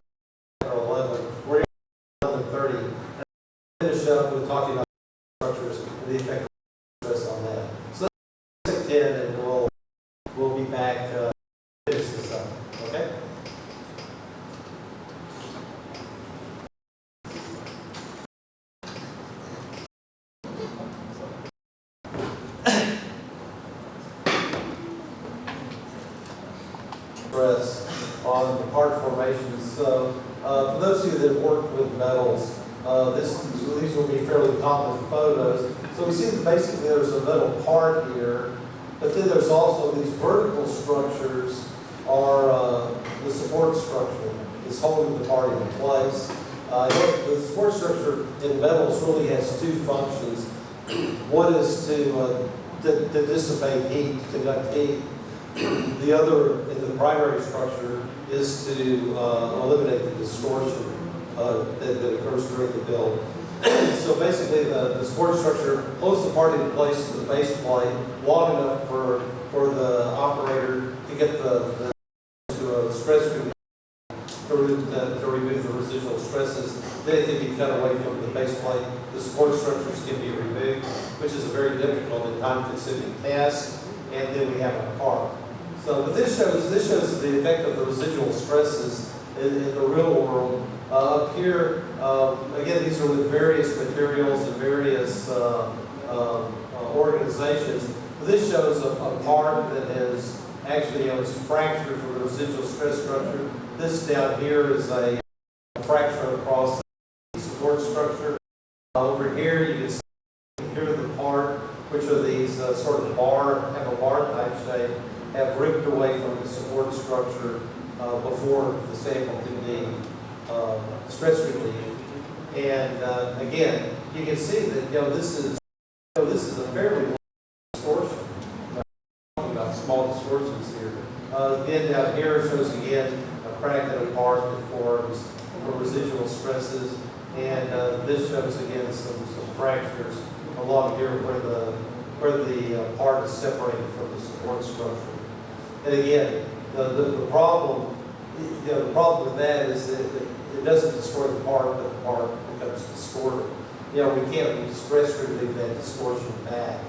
at 11. We're at 11:30. Finish up with talking about structures and the effect of stress on that. So let's take 10, and we'll be back. Finish this up. Okay. Stress on the part formations. So for those of you that have worked with metals, these will be fairly common photos. So we see that basically there's a metal part here, but then there's also these vertical structures are the support structure. It's holding the part in place. The support structure in metals really has 2 functions. One is to dissipate heat, conduct heat. The other, in the primary structure, is to eliminate the distortion that occurs during the build. So basically, the support structure holds the part in place to the base plate long enough for the operator to get the stress to remove the residual stresses. Then it can be cut away from the base plate. The support structures can be removed, which is a very difficult and time-consuming task. And then we have a part. So, but this shows the effect of the residual stresses in the real world. Up here, again, these are with various materials and various organizations. This shows a part that is actually is fractured from the residual stress structure. This down here is a fracture across the support structure. Over here, you can see here the part, which are these sort of have a bar type shape, have ripped away from the support structure before the sample can be stress relieved. And again, you can see that this is a fairly large distortion. We're talking about small distortions here. Again, down here shows again a crack in a part that forms for residual stresses. And this shows again some fractures along here where the part is separated from the support structure. And again, the problem, the problem with that is that it doesn't destroy the part, but the part becomes distorted. We can't stress relieve that distortion back.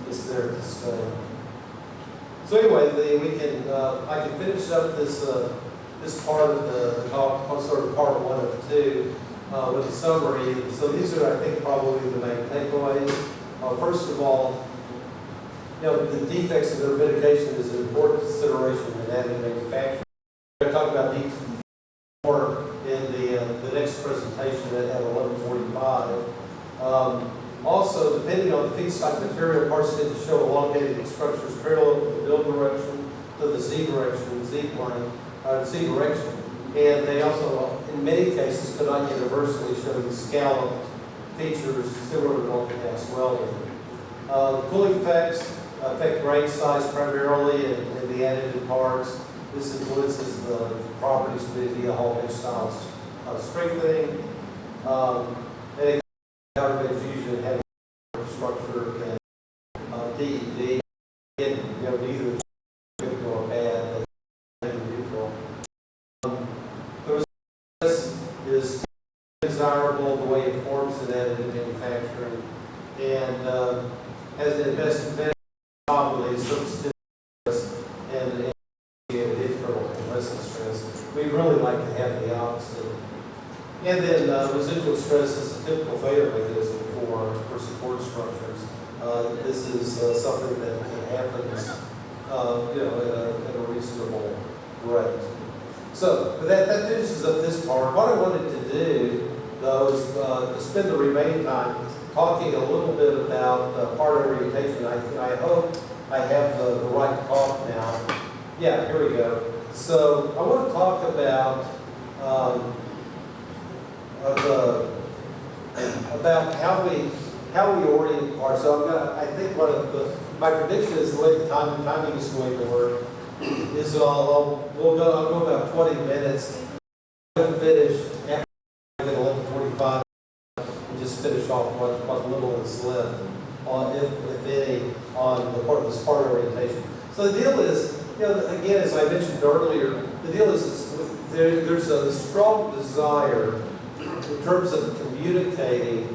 It's there to stay. So anyway, I can finish up this part of the talk, sort of part 1 of 2, with a summary. So these are, I think, probably the main takeaways. First of all, the defects of their mitigation is an important consideration in additive manufacturing. We're going to talk about these more in the next presentation at 11:45. Also, depending on the feedstock material, parts tend to show elongated structures parallel to the build direction, to the Z direction, Z plane, Z direction. And they also, in many cases, but not universally, show these scalloped features similar to multi-pass welding. Cooling effects affect grain size primarily in the additive parts. This influences the properties via Hall bench styles strengthening. And carbon fusion having structure and DED. Again, neither is good nor bad. They're neutral. The resistance is desirable the way it forms in additive manufacturing, and has an investment commonly surface stress and internal compressive stress. We really like to have the opposite. And then residual stress is a typical failure mechanism for support structures. This is something that happens, at a reasonable rate. So that finishes up this part. What I wanted to do, though, is to spend the remaining time talking a little bit about part orientation. I hope I have the right talk now. Yeah, here we go. So I want to talk about how we orient parts. So I think my prediction is the way the timing is going to work is I'll go about 20 minutes. I'll finish after 11:45 and just finish off what little is left on, if any, on this part orientation. So the deal is, again, as I mentioned earlier, the deal is there's a strong desire in terms of communicating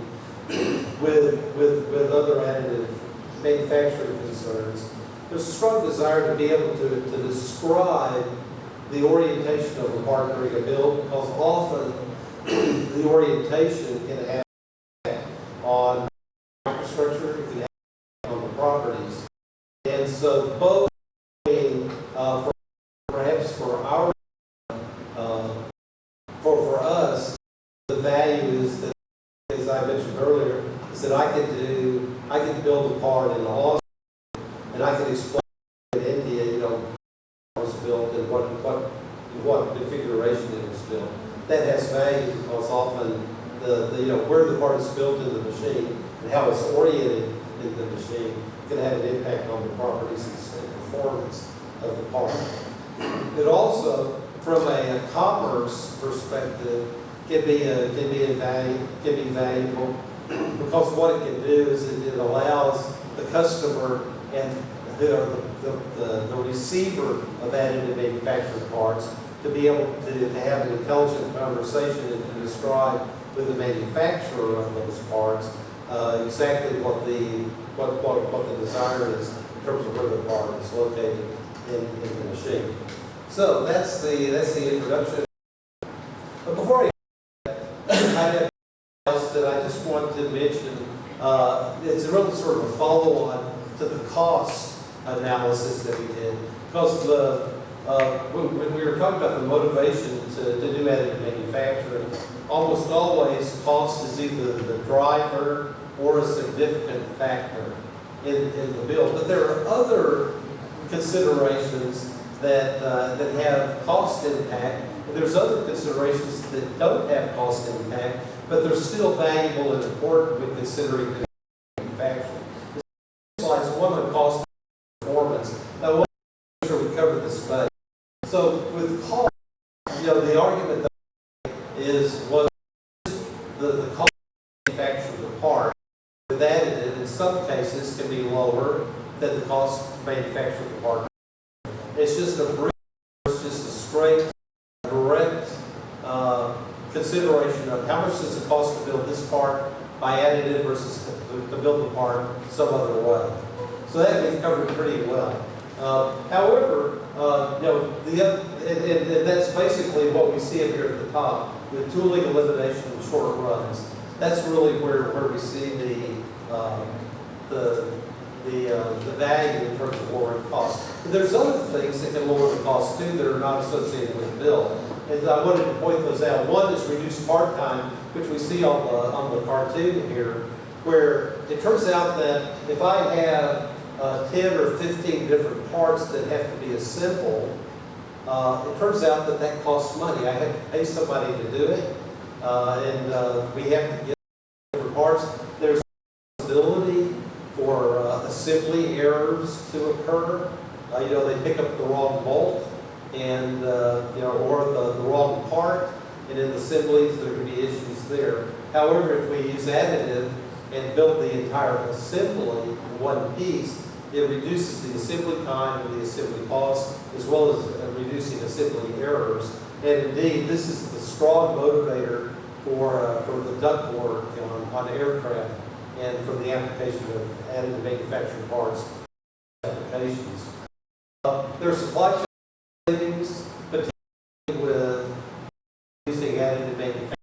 with other additive manufacturing concerns. There's a strong desire to be able to describe the orientation of a part during a build, because often the orientation can have on microstructure, it can have on the properties. And so both perhaps for our for us, the value is that, as I mentioned earlier, is that I can build a part in Austin, and I can explain in India, how it was built and what configuration it was built. That has value because often where the part is built in the machine and how it's oriented in the machine can have an impact on the properties and performance of the part. It also, from a commerce perspective, can be valuable because what it can do is it allows the customer and the receiver of additive manufactured parts to be able to have an intelligent conversation and to describe with the manufacturer of those parts exactly what the desire is in terms of where the part is located in the machine. So that's the introduction. But before I have else that I just wanted to mention. It's really sort of a follow-on to the cost analysis that we did. Because when we were talking about the motivation to do additive manufacturing, almost always cost is either the driver or a significant factor in the build. But there are other considerations that have cost impact. And there's other considerations that don't have cost impact, but they're still valuable and important when considering the manufacturing. This slide's one on cost and performance. I want to make sure we cover this space. So with cost, the argument is was some cases can be lower than the cost to manufacture the part. It's just a brief, it's just a straight, direct consideration of how much does it cost to build this part by additive versus to build the part some other way. So that we've covered pretty well. However, and that's basically what we see up here at the top with tooling elimination and short runs. That's really where we see the value in terms of lowering costs. But there's other things that can lower the cost too that are not associated with the build. And I wanted to point those out. One is reduced part time, which we see on the cartoon here, where it turns out that if I have 10 or 15 different parts that have to be assembled, it turns out that costs money. I have to pay somebody to do it, and we have to get different parts. There's possibility for assembly errors to occur. They pick up the wrong bolt, and or the wrong part, and in assemblies there can be issues there. However, if we use additive and build the entire assembly in one piece, it reduces the assembly time and the assembly cost, as well as reducing assembly errors. And indeed, this is the strong motivator for the ductwork on aircraft and for the application of additive manufacturing parts applications. There are supply chain savings, particularly with using additive manufacturing.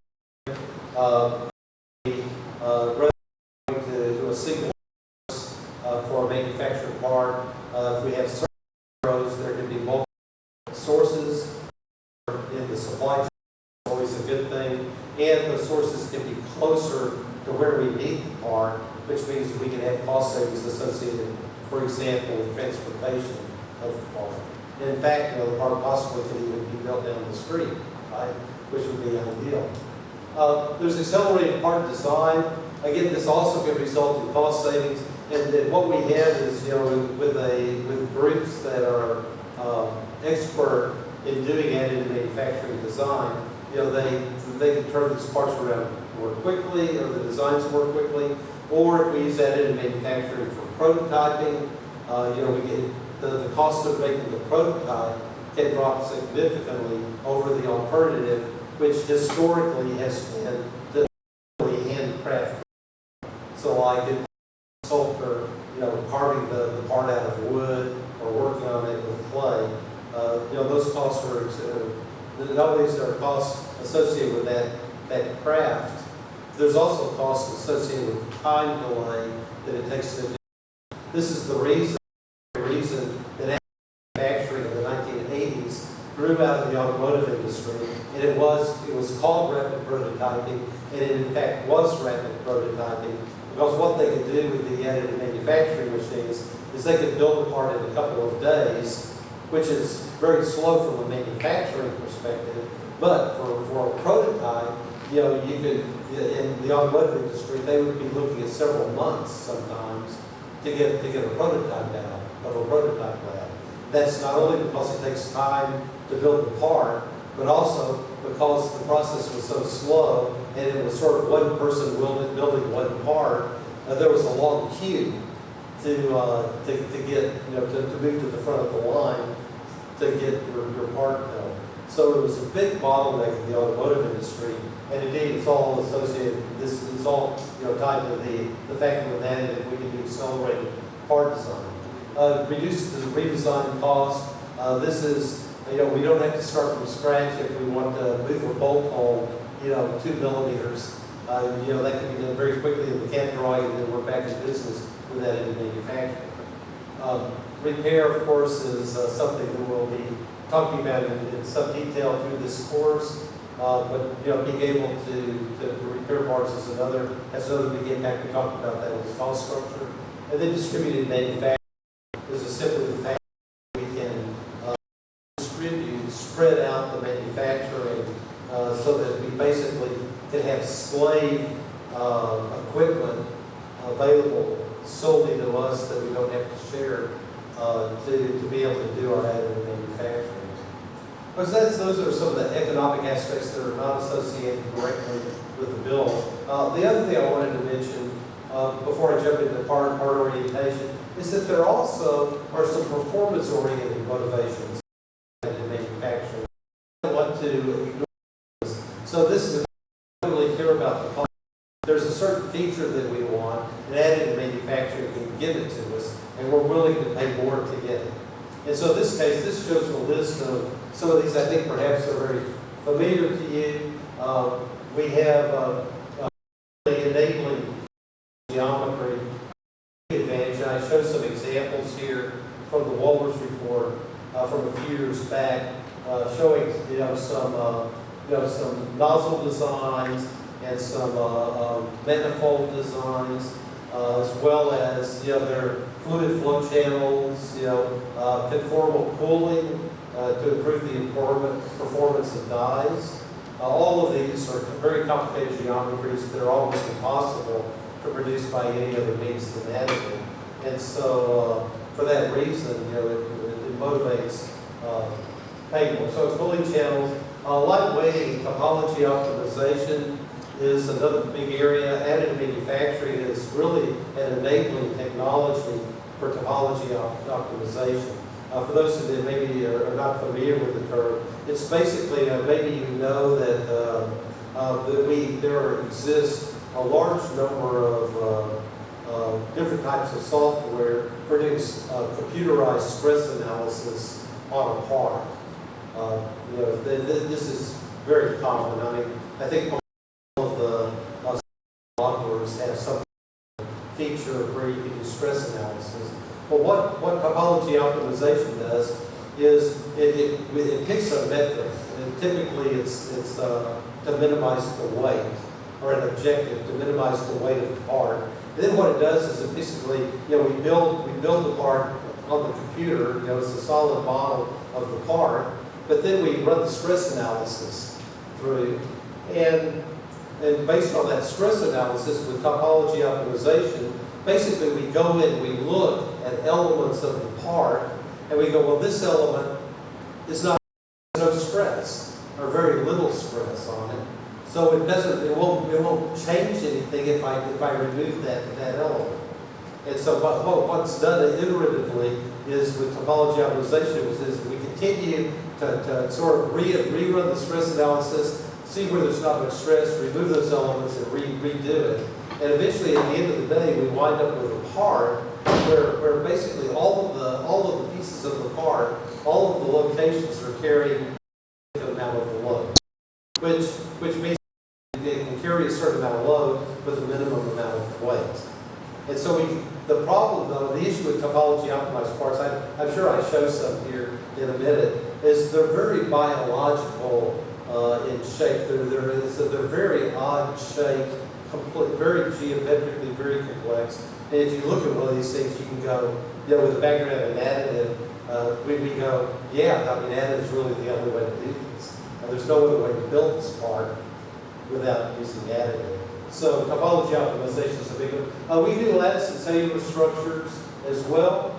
To a single for a manufactured part. If we have certain rows, there can be multiple sources in the supply chain. It's always a good thing. And the sources can be closer to where we need the part, which means we can have cost savings associated, for example, with transportation of the part. And in fact, the part possibly could even be built down the street, right? Which would be ideal. There's accelerated part design. Again, this also can result in cost savings. And what we have is, with groups that are expert in doing additive manufacturing design, they can turn these parts around more quickly, or the designs more quickly. Or if we use additive manufacturing for prototyping, we get the cost of making the prototype can drop significantly over the alternative, which historically has been the handcrafted. So like in sculptor, carving the part out of wood or working on it with clay, those costs are, not only is there a cost associated with that craft, there's also costs associated with the time delay that it takes to do. This is the reason that manufacturing in the 1980s grew out of the automotive industry, and it was called rapid prototyping, and it in fact was rapid prototyping, because what they could do with the additive manufacturing machines is they could build a part in a couple of days, which is very slow from a manufacturing perspective, but for a prototype, you could, in the automotive industry, they would be looking at several months sometimes to get a prototype out of a prototype lab. That's not only because it takes time to build the part, but also because the process was so slow and it was sort of one person building one part. There was a long queue to get to move to the front of the line to get your part built. So it was a big bottleneck in the automotive industry, and indeed it's all associated. This is all tied to the fact that with additive we can do accelerated part design. Reduce the redesign cost. This is we don't have to start from scratch if we want to move a bolt hole 2 millimeters. That can be done very quickly in the CAD drawing, and then we're back in business with additive manufacturing. Repair, of course, is something that we'll be talking about in some detail through this course. But being able to repair parts is another big impact. We talked about that with the cost structure. And then distributed manufacturing is simply the fact that we can spread out the manufacturing so that we basically can have slave equipment available solely to us that we don't have to share to be able to do our additive manufacturing. Because those are some of the economic aspects that are not associated directly with the bill. The other thing I wanted to mention before I jump into part orientation, is that there also are some performance-oriented motivations in manufacturing. I want to ignore this. So this is really clear about the cost. There's a certain feature that we want, and additive manufacturing can give it to us, and we're willing to pay more to get it. And so in this case, this shows a list of some of these I think perhaps are very familiar to you. We have enabling geometry advantage. I show some examples here from the Waller's report from a few years back, showing some nozzle designs and some manifold designs, as well as their fluid flow channels, conformal cooling to improve the performance of dies. All of these are very complicated geometries that are almost impossible to produce by any other means than additive. And so, for that reason, it motivates paying more. So, cooling channels, lightweighting, topology optimization is another big area. Additive manufacturing is really an enabling technology for topology optimization. For those that maybe are not familiar with the term, it's basically, maybe you know that there exists a large number of different types of software for doing computerized stress analysis on a part. This is very common. I mean, I think all of the modelers have some feature where you can do stress analysis. But what topology optimization does is it picks a metric, and typically it's to minimize the weight, or an objective to minimize the weight of the part. And then what it does is it basically, we build the part on the computer. It's a solid model of the part, but then we run the stress analysis through, and based on that stress analysis with topology optimization, basically we go in, we look at elements of the part, and we go, well, this element is not, no stress, or very little stress on it. So it won't change anything if I remove that element. And so what's done iteratively is with topology optimization is we continue to sort of rerun the stress analysis, see where there's not much stress, remove those elements, and redo it. And eventually, at the end of the day, we wind up with a part where basically all of the pieces of the part, all of the locations are carrying a amount of the load, which means it can carry a certain amount of load with a minimum amount of weight. And so the problem, though, the issue with topology optimized parts, I'm sure I show some here in a minute, is they're very biological in shape. They're very odd shaped, very geometrically very complex. And if you look at one of these things, you can go, with the background of an additive, we go, additive is really the only way to do this. There's no other way to build this part without using additive. So topology optimization is a big one. We do lattice and cellular structures as well,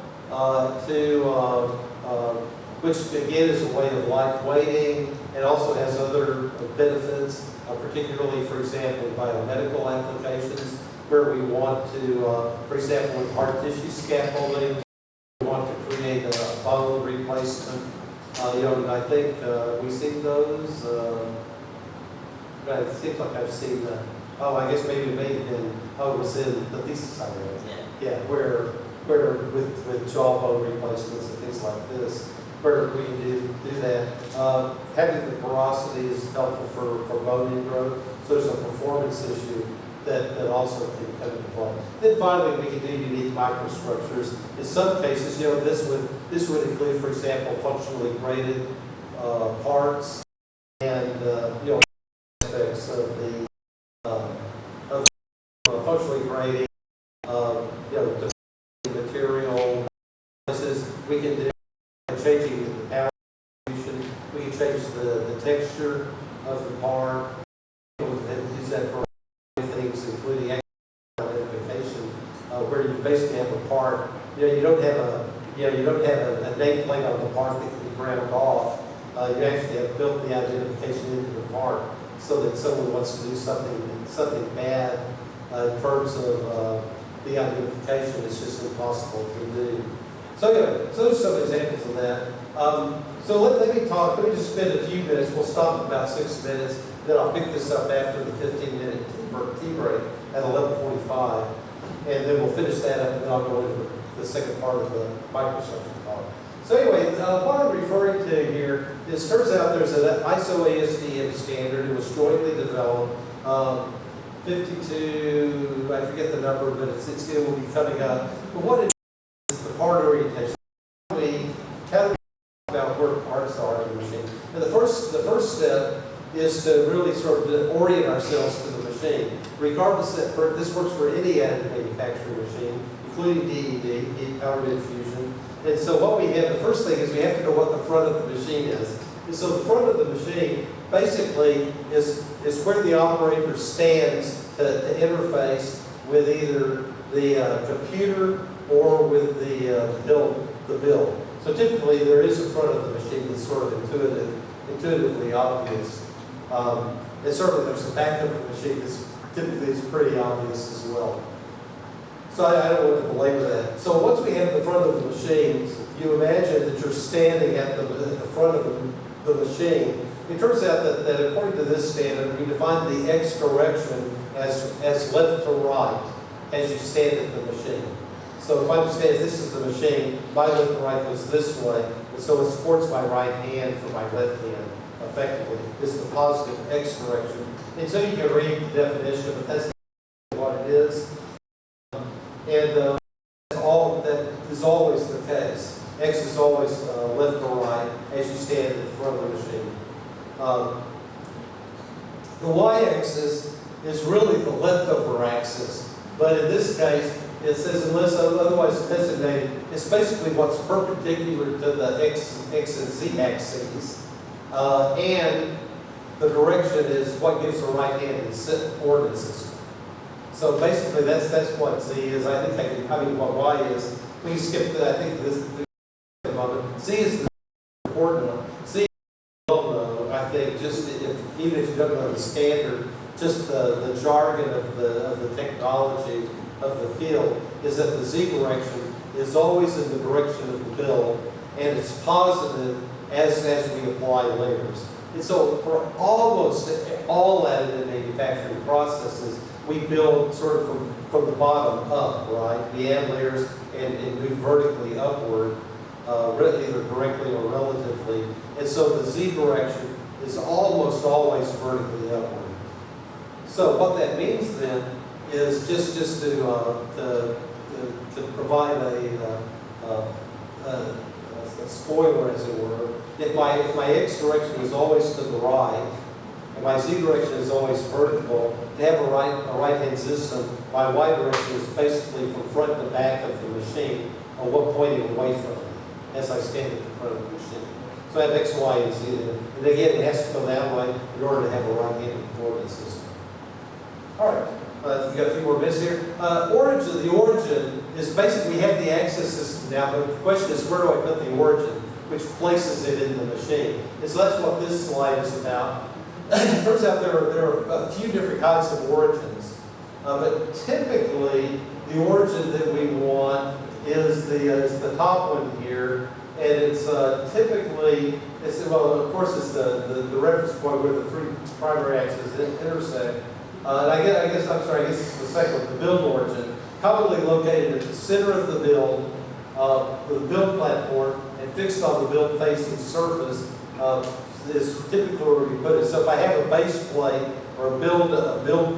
which again is a way of light weighting and also has other benefits, particularly, for example, in biomedical applications, where we want to, for example, with hard tissue scaffolding, we want to create a bone replacement. And I think we've seen those. It seems like I've seen I guess maybe it was in the thesis I read. Yeah, where with jawbone replacements and things like this, where we can do that. Having the porosity is helpful for bone ingrowth, so there's a performance issue that also can come into play. Then finally, we can do unique microstructures. In some cases, this would include, for example, functionally graded parts and aspects of the functionally grading, the material. We can do changing the power distribution. We can change the texture of the part. We can use that for things, including identification, where you basically have a part. You don't have a nameplate on the part that can be ground off. You actually have built the identification into the part, so that someone wants to do something bad, in terms of the identification. It's just impossible to do. So anyway, so those are some examples of that. So let me just spend a few minutes. We'll stop at about 6 minutes. Then I'll pick this up after the 15-minute tea break at 11:45. And then we'll finish that up, and then I'll go into the second part of the microstructure talk. So anyway, what I'm referring to here is, turns out there's an ISO ASTM standard. It was jointly developed. 52, I forget the number, but it will be coming up. But what it is the part orientation. How do we talk about where parts are in the machine? And the first step is to really sort of orient ourselves to the machine. Regardless of, this works for any additive manufacturing machine, including DED, powered infusion. And so what we have, the first thing is we have to know what the front of the machine is. And so the front of the machine basically is where the operator stands to interface with either the computer or with the build. So typically there is a front of the machine that's sort of intuitively obvious. And certainly there's the back of the machine that's typically is pretty obvious as well. So I don't want to belabor that. So once we have the front of the machine, you imagine that you're standing at the front of the machine. It turns out that according to this standard, we define the X direction as left to right as you stand at the machine. So if I'm standing, this is the machine, my left to right goes this way, and so it supports my right hand for my left hand, effectively. This is the positive X direction. And so you can read the definition, but that's what it is. And that is always the case. X is always left to right as you stand in front of the machine. The y-axis is really the leftover axis, but in this case, it says unless otherwise designated, it's basically what's perpendicular to the X and Z axes, and the direction is what gives the right-handed coordinate system. So basically, that's what Z is. I mean what Y is. We can skip that. I think this. Z is the coordinate. Z, I think, just even if you don't know the standard, just the jargon of the technology of the field is that the Z direction is always in the direction of the build, and it's positive as we apply layers. And so for almost all additive manufacturing processes, we build sort of from the bottom up, right? We add layers and move vertically upward, either directly or relatively. And so the Z direction is almost always vertically upward. So what that means then is just to provide a spoiler, as it were. If my X direction is always to the right, and my Z direction is always vertical, to have a right-hand system, my Y direction is basically from front to back of the machine, or what pointing away from it, as I stand at the front of the machine. So I have X, Y, and Z. And again, it has to go that way in order to have a right-handed coordinate system. All right. We've got a few more minutes here. The origin is basically, we have the axis system now, but the question is, where do I put the origin, which places it in the machine? And so that's what this slide is about. It turns out there are a few different kinds of origins, but typically the origin that we want is the top one here, and it's typically, well, of course, it's the reference point where the three primary axes intersect. And I guess it's the second one, the build origin, commonly located at the center of the build platform, and fixed on the build facing surface is typically where we put it. So if I have a base plate or a build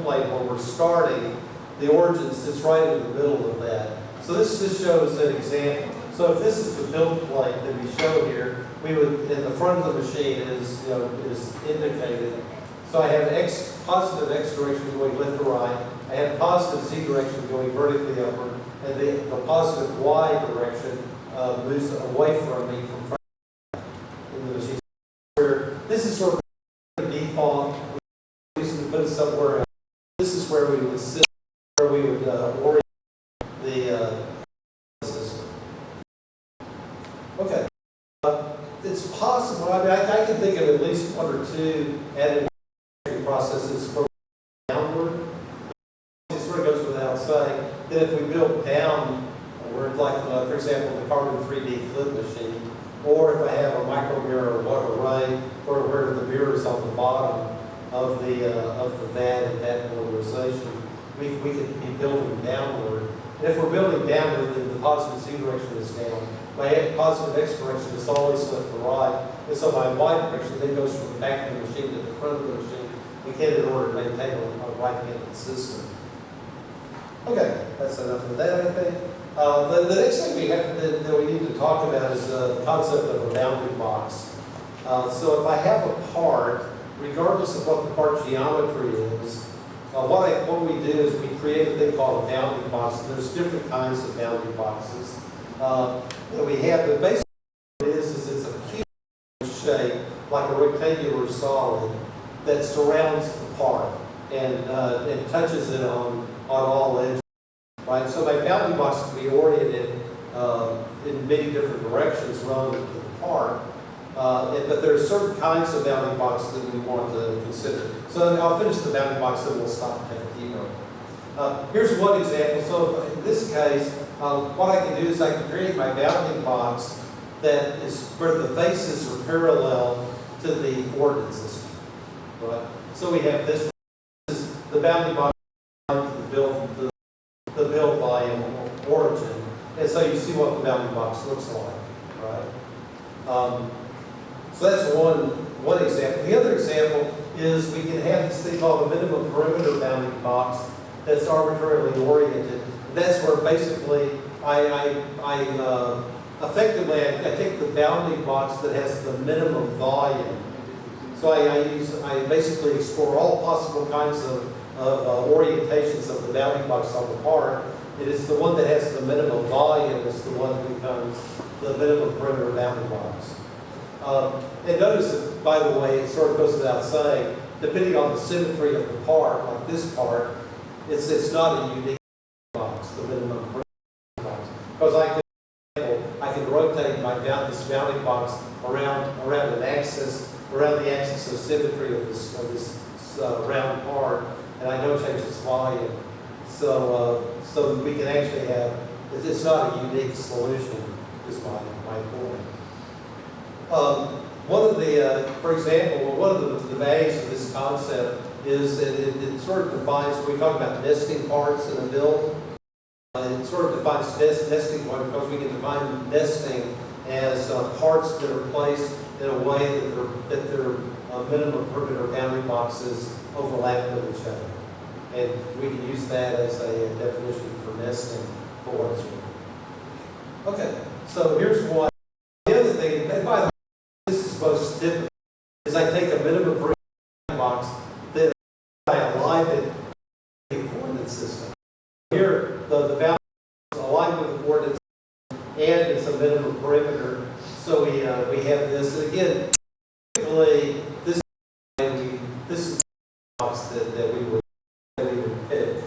plate where we're starting, the origin sits right in the middle of that. So this just shows an example. So if this is the build plate that we show here, we would, in the front of the machine is indicated. So I have positive X direction going left to right. I have positive Z direction going vertically upward, and the positive Y direction moves away from me from front in the machine. This is sort of the default. We used to put it somewhere else. This is where we would sit, where we would orient the system. Okay. It's possible. I mean, I can think of at least one or two additive processes from downward. It sort of like, for example, the carbon 3D clip machine, or if I have a micro mirror array where the mirror is on the bottom of the vat at that polarization, we could be building downward. And if we're building downward, then the positive Z direction is down. My positive X direction is always left to right. And so my Y direction then goes from the back of the machine to the front of the machine, again, in order to maintain a right-handed system. Okay, that's enough of that, I think. The next thing we have that we need to talk about is the concept of a bounding box. So if I have a part, regardless of what the part geometry is, what we do is we create a thing called a bounding box. There's different kinds of bounding boxes that we have. But basically what it is it's a cube shape, like a rectangular solid, that surrounds the part and touches it on all edges. Right? So my bounding box can be oriented in many different directions relative to the part. But there are certain kinds of bounding boxes that we want to consider. So I'll finish the bounding box, then we'll stop and take a deeper. Here's one example. So in this case, what I can do is I can create my bounding box that is where the faces are parallel to the coordinate system. Right? So we have this is the bounding box to the build volume origin. And so you see what the bounding box looks like. Right? So that's one example. The other example is we can have this thing called a minimum perimeter bounding box that's arbitrarily oriented. That's where basically effectively I take the bounding box that has the minimum volume. So I basically explore all possible kinds of orientations of the bounding box on the part. It is the one that has the minimum volume is the one that becomes the minimum perimeter bounding box. And notice that, by the way, it sort of goes without saying, depending on the symmetry of the part, like this part, it's not a unique box, the minimum perimeter box. Because I can rotate this bounding box around an axis, around the axis of symmetry of this round part, and I don't change its volume. So we can actually have, it's not a unique solution, is my point. For example, one of the values of this concept is that it sort of defines, when we talk about nesting parts in a build, it sort of defines nesting parts because we can define nesting as parts that are placed in a way that their minimum perimeter bounding boxes overlap with each other. And we can use that as a definition for nesting for what it's worth. Okay, so here's one. The other thing, and by the way, this is most typical, is I take a minimum perimeter box, then I align it with the coordinate system. Here, the boundary is aligned with the coordinate system, and it's a minimum perimeter. So we have this, and again, typically, this is the box that we would pick.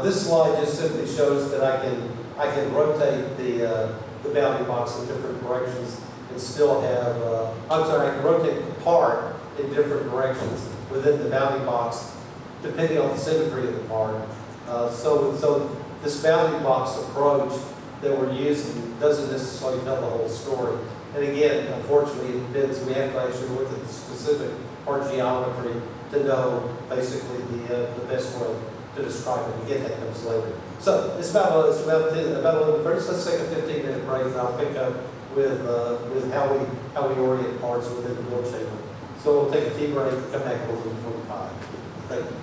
This slide just simply shows that I can rotate the bounding box in different directions and still have, I can rotate the part in different directions within the bounding box depending on the symmetry of the part. So this bounding box approach that we're using doesn't necessarily tell the whole story. And again, unfortunately, it depends. We have to actually look at the specific part geometry to know basically the best way to describe it. Again, that comes later. So it's about 11:30. So let's take a 15-minute break, and I'll pick up with how we orient parts within the build chamber. So we'll take a tea break, come back a little bit 45. Thank you.